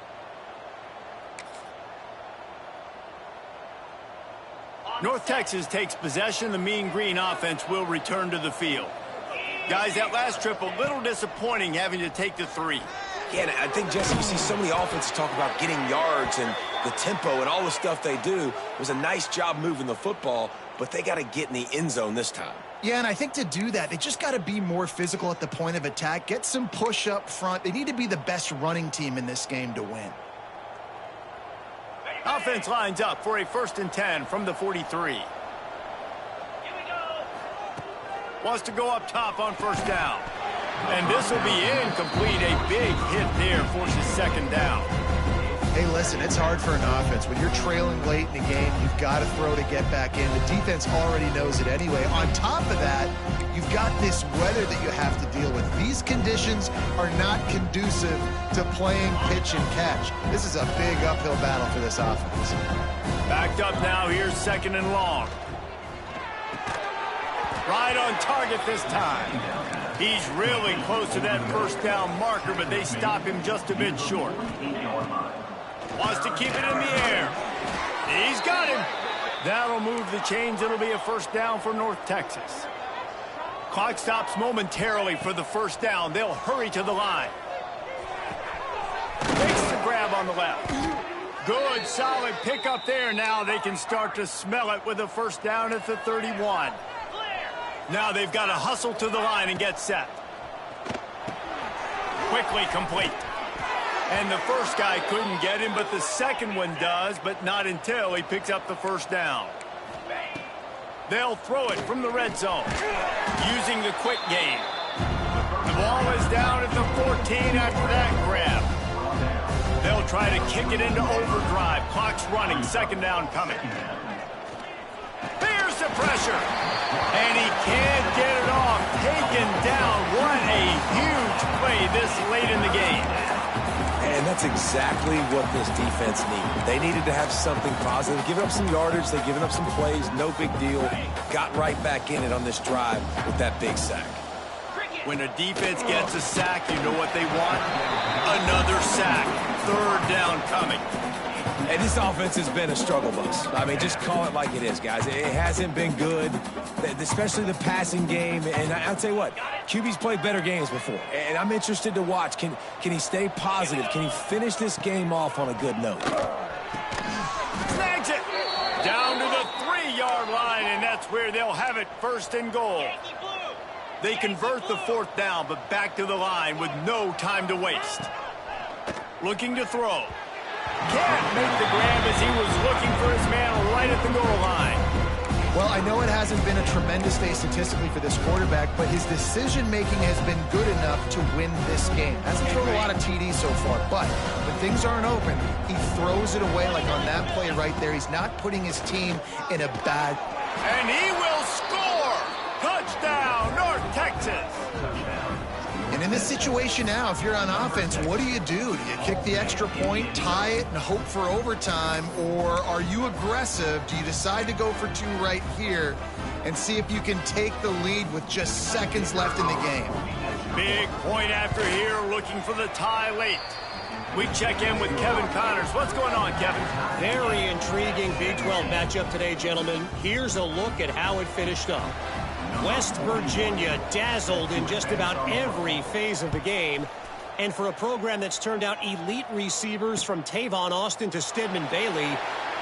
North Texas takes possession. The Mean Green offense will return to the field. Guys, that last trip, a little disappointing having to take the 3. Yeah, and I think, Jesse, you see so many offenses talk about getting yards and the tempo and all the stuff they do. It was a nice job moving the football, but they got to get in the end zone this time. Yeah, and I think to do that, they just got to be more physical at the point of attack, get some push up front. They need to be the best running team in this game to win. Offense lines up for a 1st and 10 from the 43. Wants to go up top on 1st down. And this will be incomplete. A big hit there forces 2nd down. Hey, listen, it's hard for an offense. When you're trailing late in the game, you've got to throw to get back in. The defense already knows it anyway. On top of that, you've got this weather that you have to deal with. These conditions are not conducive to playing pitch and catch. This is a big uphill battle for this offense. Backed up now. Here's 2nd and long. Right on target this time. He's really close to that 1st down marker, but they stop him just a bit short. Wants to keep it in the air. He's got him. That'll move the chains. It'll be a 1st down for North Texas. Clock stops momentarily for the 1st down. They'll hurry to the line. Makes the grab on the left. Good, solid pickup there. Now they can start to smell it with a 1st down at the 31. Now they've got to hustle to the line and get set. Quickly complete. And the first guy couldn't get him, but the second one does, but not until he picks up the 1st down. They'll throw it from the red zone, using the quick game. The ball is down at the 14 after that grab. They'll try to kick it into overdrive. Clock's running, 2nd down coming. There's the pressure. And he can't get it off. Taken down. What a huge play this late in the game. And that's exactly what this defense needed. They needed to have something positive. Giving up some yardage, they've given up some plays, no big deal. Got right back in it on this drive with that big sack. When a defense gets a sack, you know what they want? Another sack. 3rd down coming. And this offense has been a struggle bus. I mean, just call it like it is, guys. It hasn't been good, especially the passing game. And I'll tell you what, QB's played better games before. And I'm interested to watch. Can he stay positive? Can he finish this game off on a good note? Snags it. Down to the 3-yard line, where they'll have it first and goal. They convert the 4th down, but back to the line with no time to waste. Looking to throw. Can't make the grab as he was looking for his man right at the goal line. Well, I know it hasn't been a tremendous day statistically for this quarterback, but his decision-making has been good enough to win this game. Hasn't thrown a lot of TDs so far, but when things aren't open, he throws it away like on that play right there. He's not putting his team in a bad... And he will score! Touchdown, North Texas! And in this situation now, if you're on offense, what do? Do you kick the extra point, tie it, and hope for overtime? Or are you aggressive? Do you decide to go for 2 right here and see if you can take the lead with just seconds left in the game? Big point after here, looking for the tie late. We check in with Kevin Connors. What's going on, Kevin? Very intriguing Big 12 matchup today, gentlemen. Here's a look at how it finished up. West Virginia dazzled in just about every phase of the game. And for a program that's turned out elite receivers from Tavon Austin to Stedman Bailey,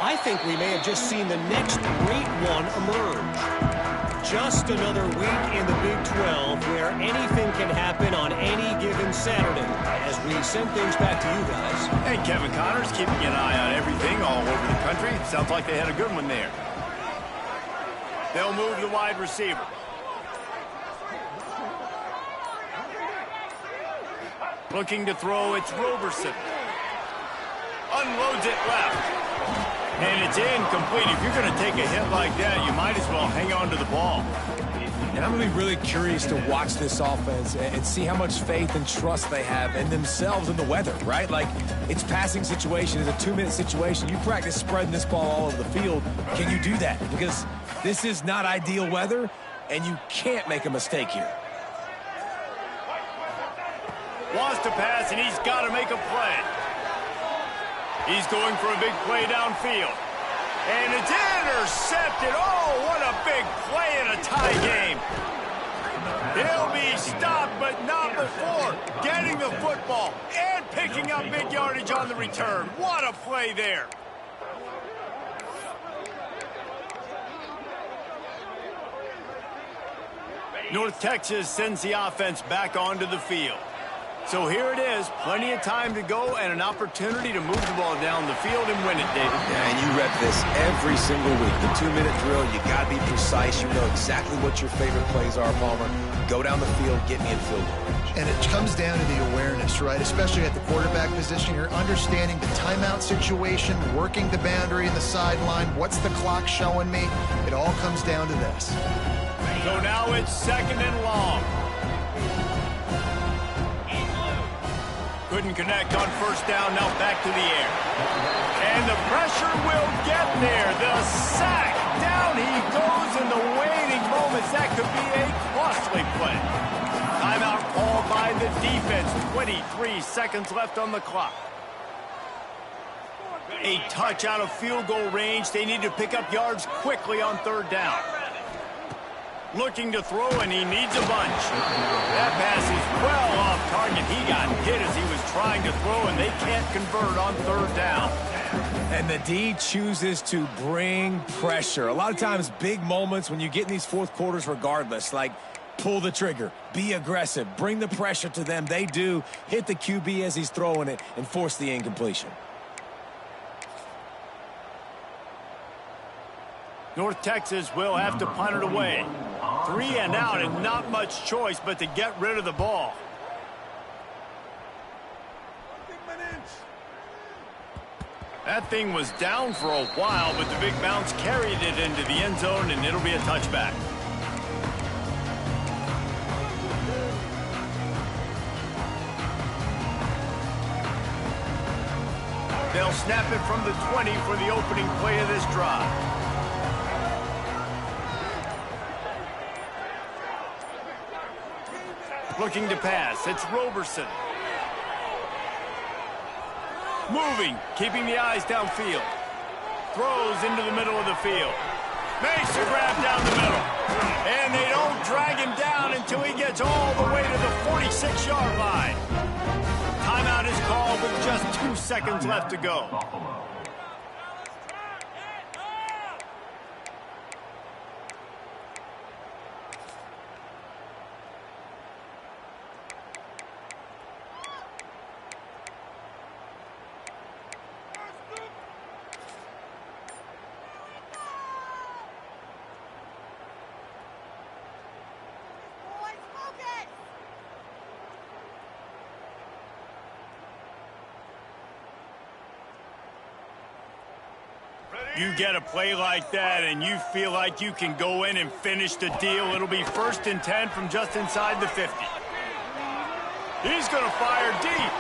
I think we may have just seen the next great one emerge. Just another week in the Big 12 where anything can happen on any given Saturday. As we send things back to you guys. Hey, Kevin Connors, keeping an eye on everything all over the country. Sounds like they had a good one there. They'll move the wide receiver. Looking to throw, it's Roberson. Unloads it left. And it's incomplete. If you're going to take a hit like that, you might as well hang on to the ball. And I'm going to be really curious to watch this offense and see how much faith and trust they have in themselves and the weather, right? Like, it's passing situation. It's a 2-minute situation. You practice spreading this ball all over the field. Can you do that? Because this is not ideal weather, and you can't make a mistake here. Wants to pass, and he's got to make a play. He's going for a big play downfield. And it's intercepted. Oh, what a big play in a tie game. He'll be stopped, but not before getting the football and picking up big yardage on the return. What a play there. North Texas sends the offense back onto the field. So here it is, plenty of time to go and an opportunity to move the ball down the field and win it, David. Yeah, and you rep this every single week. The 2-minute drill, you got to be precise. You know exactly what your favorite plays are, Palmer. Go down the field, get me in field goal range. And it comes down to the awareness, right? Especially at the quarterback position. You're understanding the timeout situation, working the boundary and the sideline. What's the clock showing me? It all comes down to this. So now it's 2nd and long. Couldn't connect on 1st down, now back to the air. And the pressure will get there. The sack. Down he goes in the waiting moments. That could be a costly play. Timeout called by the defense. 23 seconds left on the clock. A touch out of field goal range. They need to pick up yards quickly on 3rd down. Looking to throw, and he needs a bunch. That pass is well off target. He got hit as he was trying to throw, and they can't convert on 3rd down. And the D chooses to bring pressure. A lot of times, big moments when you get in these 4th quarters regardless, like pull the trigger, be aggressive, bring the pressure to them. They do hit the QB as he's throwing it and force the incompletion. North Texas will have to punt it away. 3 and out, and not much choice but to get rid of the ball. That thing was down for a while, but the big bounce carried it into the end zone, and it'll be a touchback. They'll snap it from the 20 for the opening play of this drive. Looking to pass, it's Roberson. Moving, keeping the eyes downfield. Throws into the middle of the field. Makes a grab down the middle. And they don't drag him down until he gets all the way to the 46-yard line. Timeout is called with just 2 seconds left to go. You get a play like that and you feel like you can go in and finish the deal. It'll be 1st and 10 from just inside the 50. He's going to fire deep.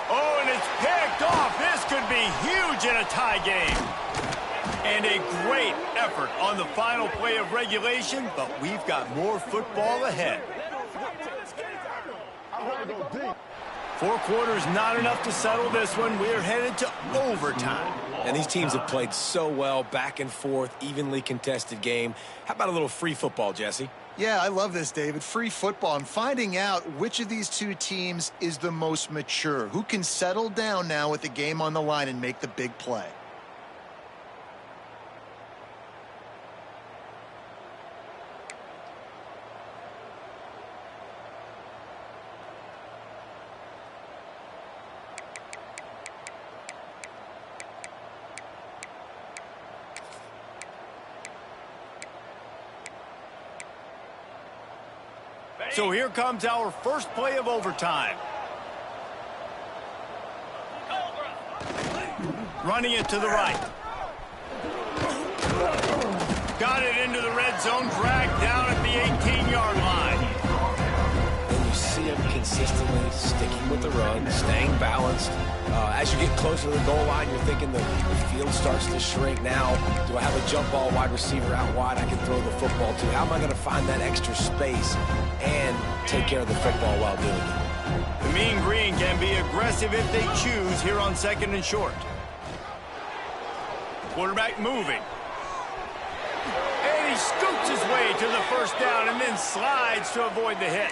Oh, and it's picked off. This could be huge in a tie game. And a great effort on the final play of regulation, but we've got more football ahead. 4 quarters not enough to settle this one. We're headed to overtime. And these teams have played so well, back and forth, evenly contested game. How about a little free football, Jesse? Yeah, I love this, David. Free football. I'm finding out which of these two teams is the most mature. Who can settle down now with the game on the line and make the big play? So here comes our first play of overtime. Running it to the right. Got it into the red zone, dragged down at the 18-yard line. And you see him consistently sticking with the run, staying balanced. As you get closer to the goal line, you're thinking the field starts to shrink. Now, do I have a jump ball wide receiver out wide I can throw the football to? How am I going to find that extra space and take care of the football while doing it? The Mean Green can be aggressive if they choose here on 2nd and short. Quarterback moving. And he scoots his way to the 1st down and then slides to avoid the hit.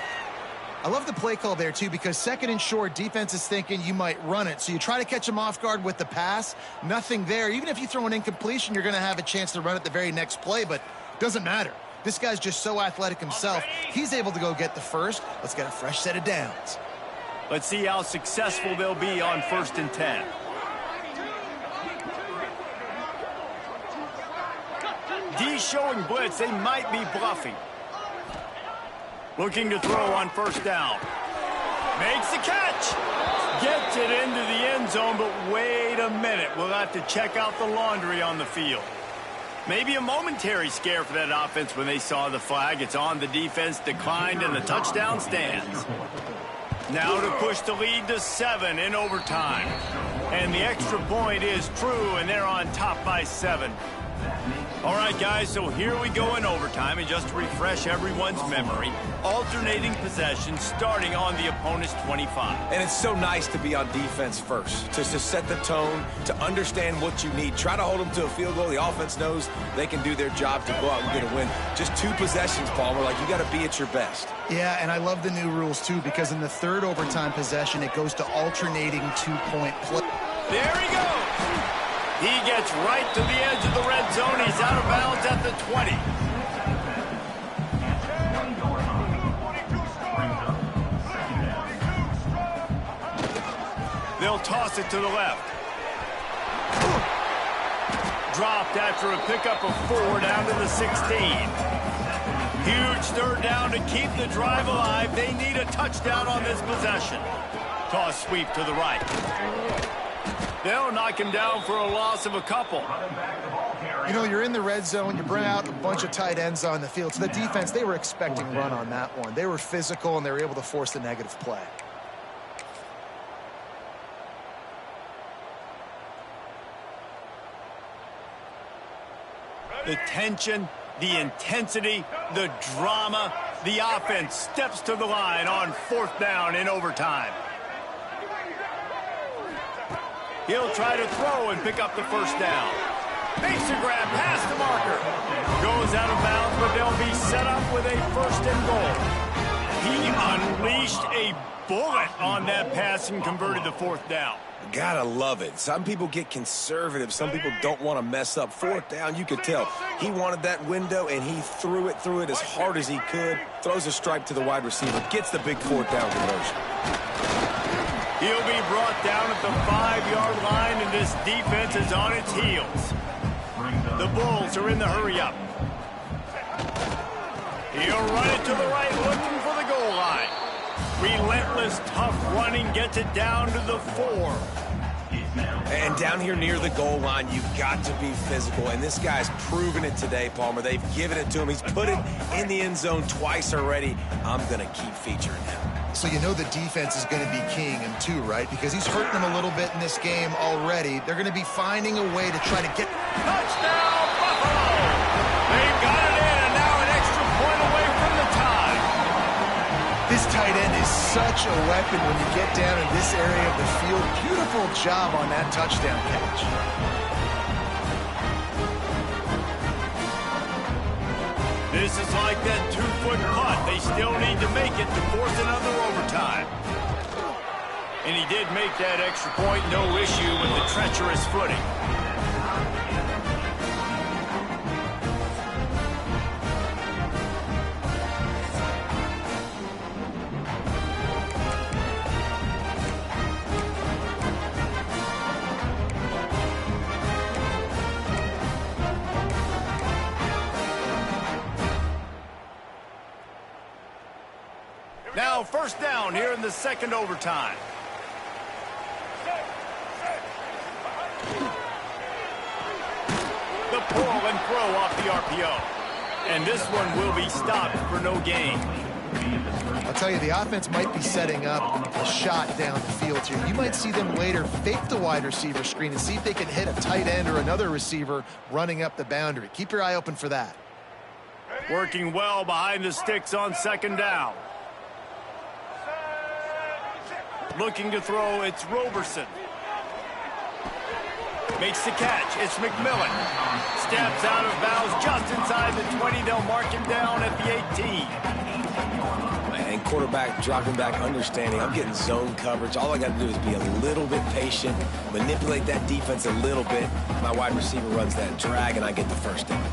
I love the play call there, too, because 2nd and short, defense is thinking you might run it. So you try to catch them off guard with the pass. Nothing there. Even if you throw an incompletion, you're going to have a chance to run it the very next play, but it doesn't matter. This guy's just so athletic himself. He's able to go get the first. Let's get a fresh set of downs. Let's see how successful they'll be on 1st and 10. D showing blitz. They might be bluffing. Looking to throw on 1st down. Makes the catch. Gets it into the end zone, but wait a minute. We'll have to check out the laundry on the field. Maybe a momentary scare for that offense when they saw the flag. It's on. The defense declined and the touchdown stands. Now to push the lead to 7 in overtime. And the extra point is true, and they're on top by 7. All right, guys, so here we go in overtime, and just to refresh everyone's memory, alternating possession starting on the opponent's 25. And it's so nice to be on defense first, to set the tone, to understand what you need. Try to hold them to a field goal. The offense knows they can do their job to go out and get a win. Just 2 possessions, Palmer, like you got to be at your best. Yeah, and I love the new rules, too, because in the 3rd overtime possession, it goes to alternating 2-point play. There he goes. He gets right to the edge of the red zone. He's out of bounds at the 20. They'll toss it to the left. Dropped after a pickup of 4 down to the 16. Huge 3rd down to keep the drive alive. They need a touchdown on this possession. Toss sweep to the right. They'll knock him down for a loss of a couple. You know, you're in the red zone. You bring out a bunch of tight ends on the field. So the defense, they were expecting run on that one. They were physical, and they were able to force the negative play. The tension, the intensity, the drama, the offense steps to the line on 4th down in overtime. He'll try to throw and pick up the 1st down. Makes a grab past the marker. Goes out of bounds, but they'll be set up with a 1st and goal. He unleashed a bullet on that pass and converted the 4th down. Gotta love it. Some people get conservative. Some people don't want to mess up. 4th down, you could tell. He wanted that window, and he threw it as hard as he could. Throws a stripe to the wide receiver. Gets the big 4th down conversion. He'll be brought down at the 5-yard line, and this defense is on its heels. The Bulls are in the hurry-up. He'll run it to the right, looking for the goal line. Relentless, tough running gets it down to the 4. And down here near the goal line, you've got to be physical. And this guy's proven it today, Palmer. They've given it to him. He's put it in the end zone twice already. I'm going to keep featuring him. So you know the defense is going to be keying him too, right? Because he's hurting them a little bit in this game already. They're going to be finding a way to try to get... Touchdown, Buffalo! They've got it in, and now an extra point away from the tie. This tight end is such a weapon when you get down in this area of the field. Beautiful job on that touchdown catch. This is like that 2-foot putt. They still need to make it to force another overtime. And he did make that extra point, no issue with the treacherous footing. Now first down here in the second overtime. The pull and throw off the RPO. And this one will be stopped for no gain. I'll tell you, the offense might be setting up a shot down the field here. You might see them later fake the wide receiver screen and see if they can hit a tight end or another receiver running up the boundary. Keep your eye open for that. Working well behind the sticks on second down. Looking to throw, it's Roberson. Makes the catch, it's McMillan. Steps out of bounds just inside the 20. They'll mark him down at the 18. And quarterback dropping back, understanding I'm getting zone coverage. All I got to do is be a little bit patient, manipulate that defense a little bit. My wide receiver runs that drag, and I get the first down.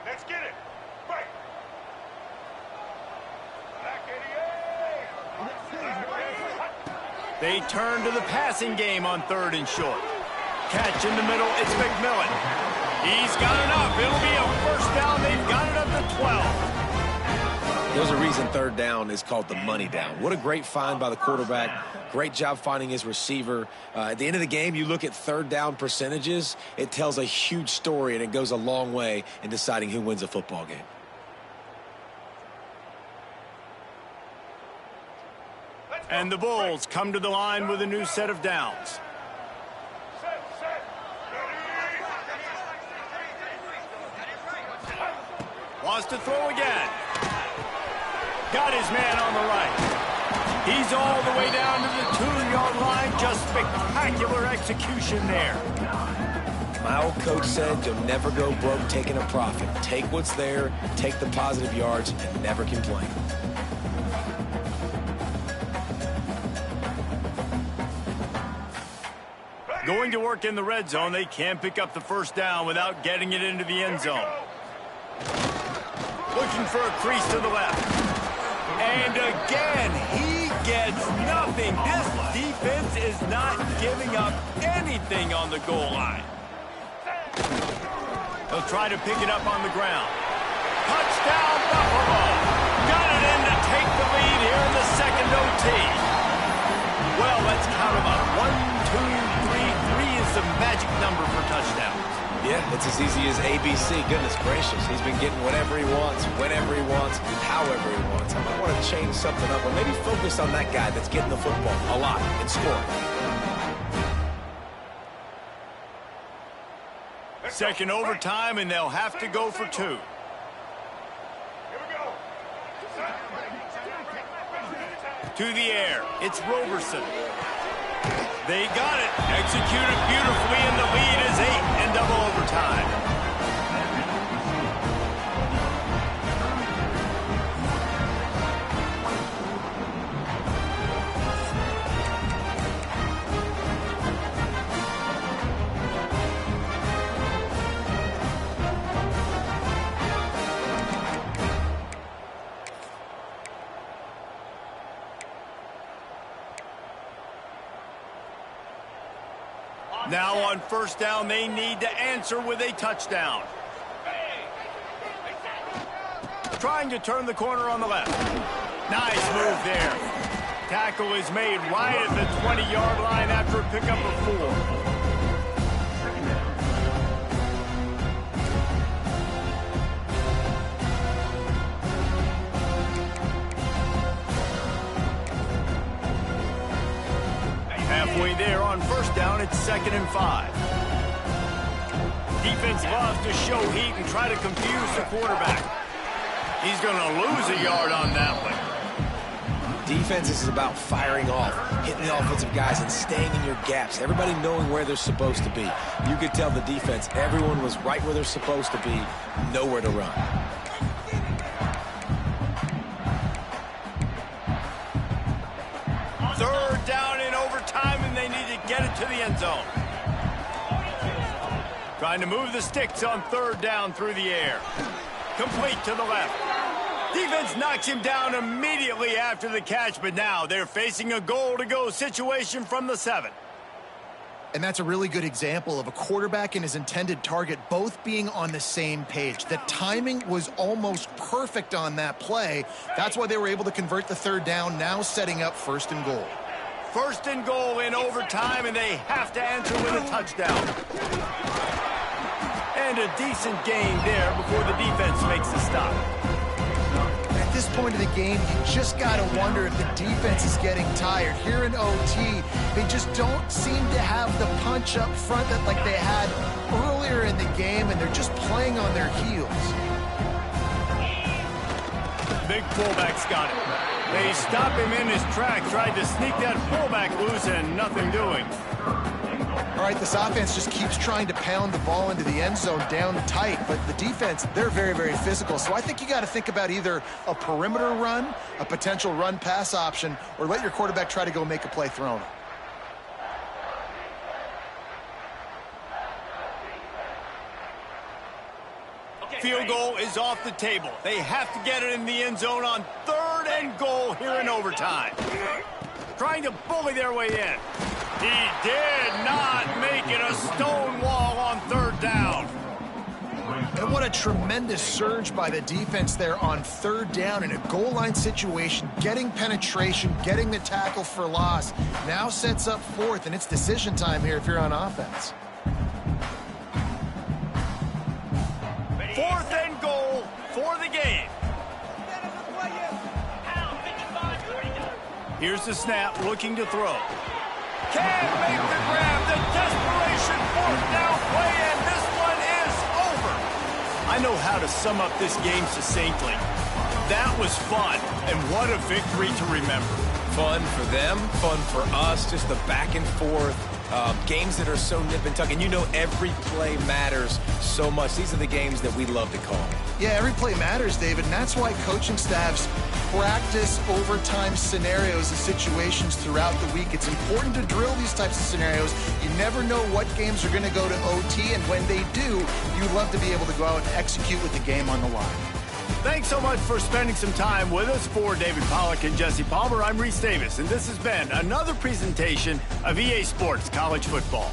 Let's get it. Right. They turn to the passing game on third and short. Catch in the middle, it's McMillan. He's got enough. It'll be a first down. They've got it up to 12. There's a reason third down is called the money down. What a great find by the quarterback. Great job finding his receiver. At the end of the game, you look at third down percentages. It tells a huge story, and it goes a long way in deciding who wins a football game. And the Bulls come to the line with a new set of downs. Wants to throw again. Got his man on the right. He's all the way down to the 2-yard line. Just spectacular execution there. My old coach said you'll never go broke taking a profit. Take what's there, take the positive yards, and never complain. Going to work in the red zone. They can't pick up the first down without getting it into the end zone. Looking for a crease to the left. And again, he gets nothing. This defense is not giving up anything on the goal line. They'll try to pick it up on the ground. Touchdown, Buffalo. Got it in to take the lead here in the second OT. Well, let's count them up. 1, 2, 3. 3 is the magic number for touchdowns. Yeah, it's as easy as ABC. Goodness gracious. He's been getting whatever he wants, whenever he wants, however he wants. I might want to change something up or maybe focus on that guy that's getting the football a lot and scoring. Second overtime, and they'll have to go for 2. To the air, it's Roberson. They got it. Executed beautifully, and the lead is 8 in double overtime. Now on first down, they need to answer with a touchdown. Trying to turn the corner on the left. Nice move there. Tackle is made right at the 20-yard line after a pickup of 4. Halfway there on first down, it's 2nd and 5. Defense loves to show heat and try to confuse the quarterback. He's going to lose a yard on that one. Defense is about firing off, hitting the offensive guys, and staying in your gaps. Everybody knowing where they're supposed to be. You could tell the defense, everyone was right where they're supposed to be, nowhere to run. Third down in overtime, and they need to get it to the end zone. Trying to move the sticks on third down through the air. Complete to the left. Defense knocks him down immediately after the catch, but now they're facing a goal-to-go situation from the 7. And that's a really good example of a quarterback and his intended target both being on the same page. The timing was almost perfect on that play. That's why they were able to convert the third down, now setting up 1st and goal. 1st and goal in overtime, and they have to answer with a touchdown. And a decent gain there before the defense makes the stop. At this point of the game, you just got to wonder if the defense is getting tired. Here in OT, they just don't seem to have the punch up front that like they had earlier in the game, and they're just playing on their heels. Big fullback's got it. They stop him in his track, tried to sneak that fullback loose, and nothing doing. All right, this offense just keeps trying to pound the ball into the end zone down tight, but the defense, they're very, very physical. So I think you got to think about either a perimeter run, a potential run-pass option, or let your quarterback try to go make a play thrown. Field goal is off the table. They have to get it in the end zone on 3rd and goal here in overtime. Trying to bully their way in. He did not make it a stone wall on 3rd down. And what a tremendous surge by the defense there on 3rd down in a goal line situation, getting penetration, getting the tackle for loss. Now sets up 4th, and it's decision time here if you're on offense. 4th and goal for the game. Here's the snap, looking to throw. Can't make the grab. The desperation 4th down play, and this one is over. I know how to sum up this game succinctly. That was fun, and what a victory to remember. Fun for them, fun for us, just the back and forth. Games that are so nip and tuck, and you know every play matters so much. These are the games that we love to call. Yeah, every play matters, David, and that's why coaching staffs practice overtime scenarios and situations throughout the week. It's important to drill these types of scenarios. You never know what games are going to go to OT, and when they do, you love to be able to go out and execute with the game on the line. Thanks so much for spending some time with us. For David Pollack and Jesse Palmer, I'm Reese Davis, and this has been another presentation of EA Sports College Football.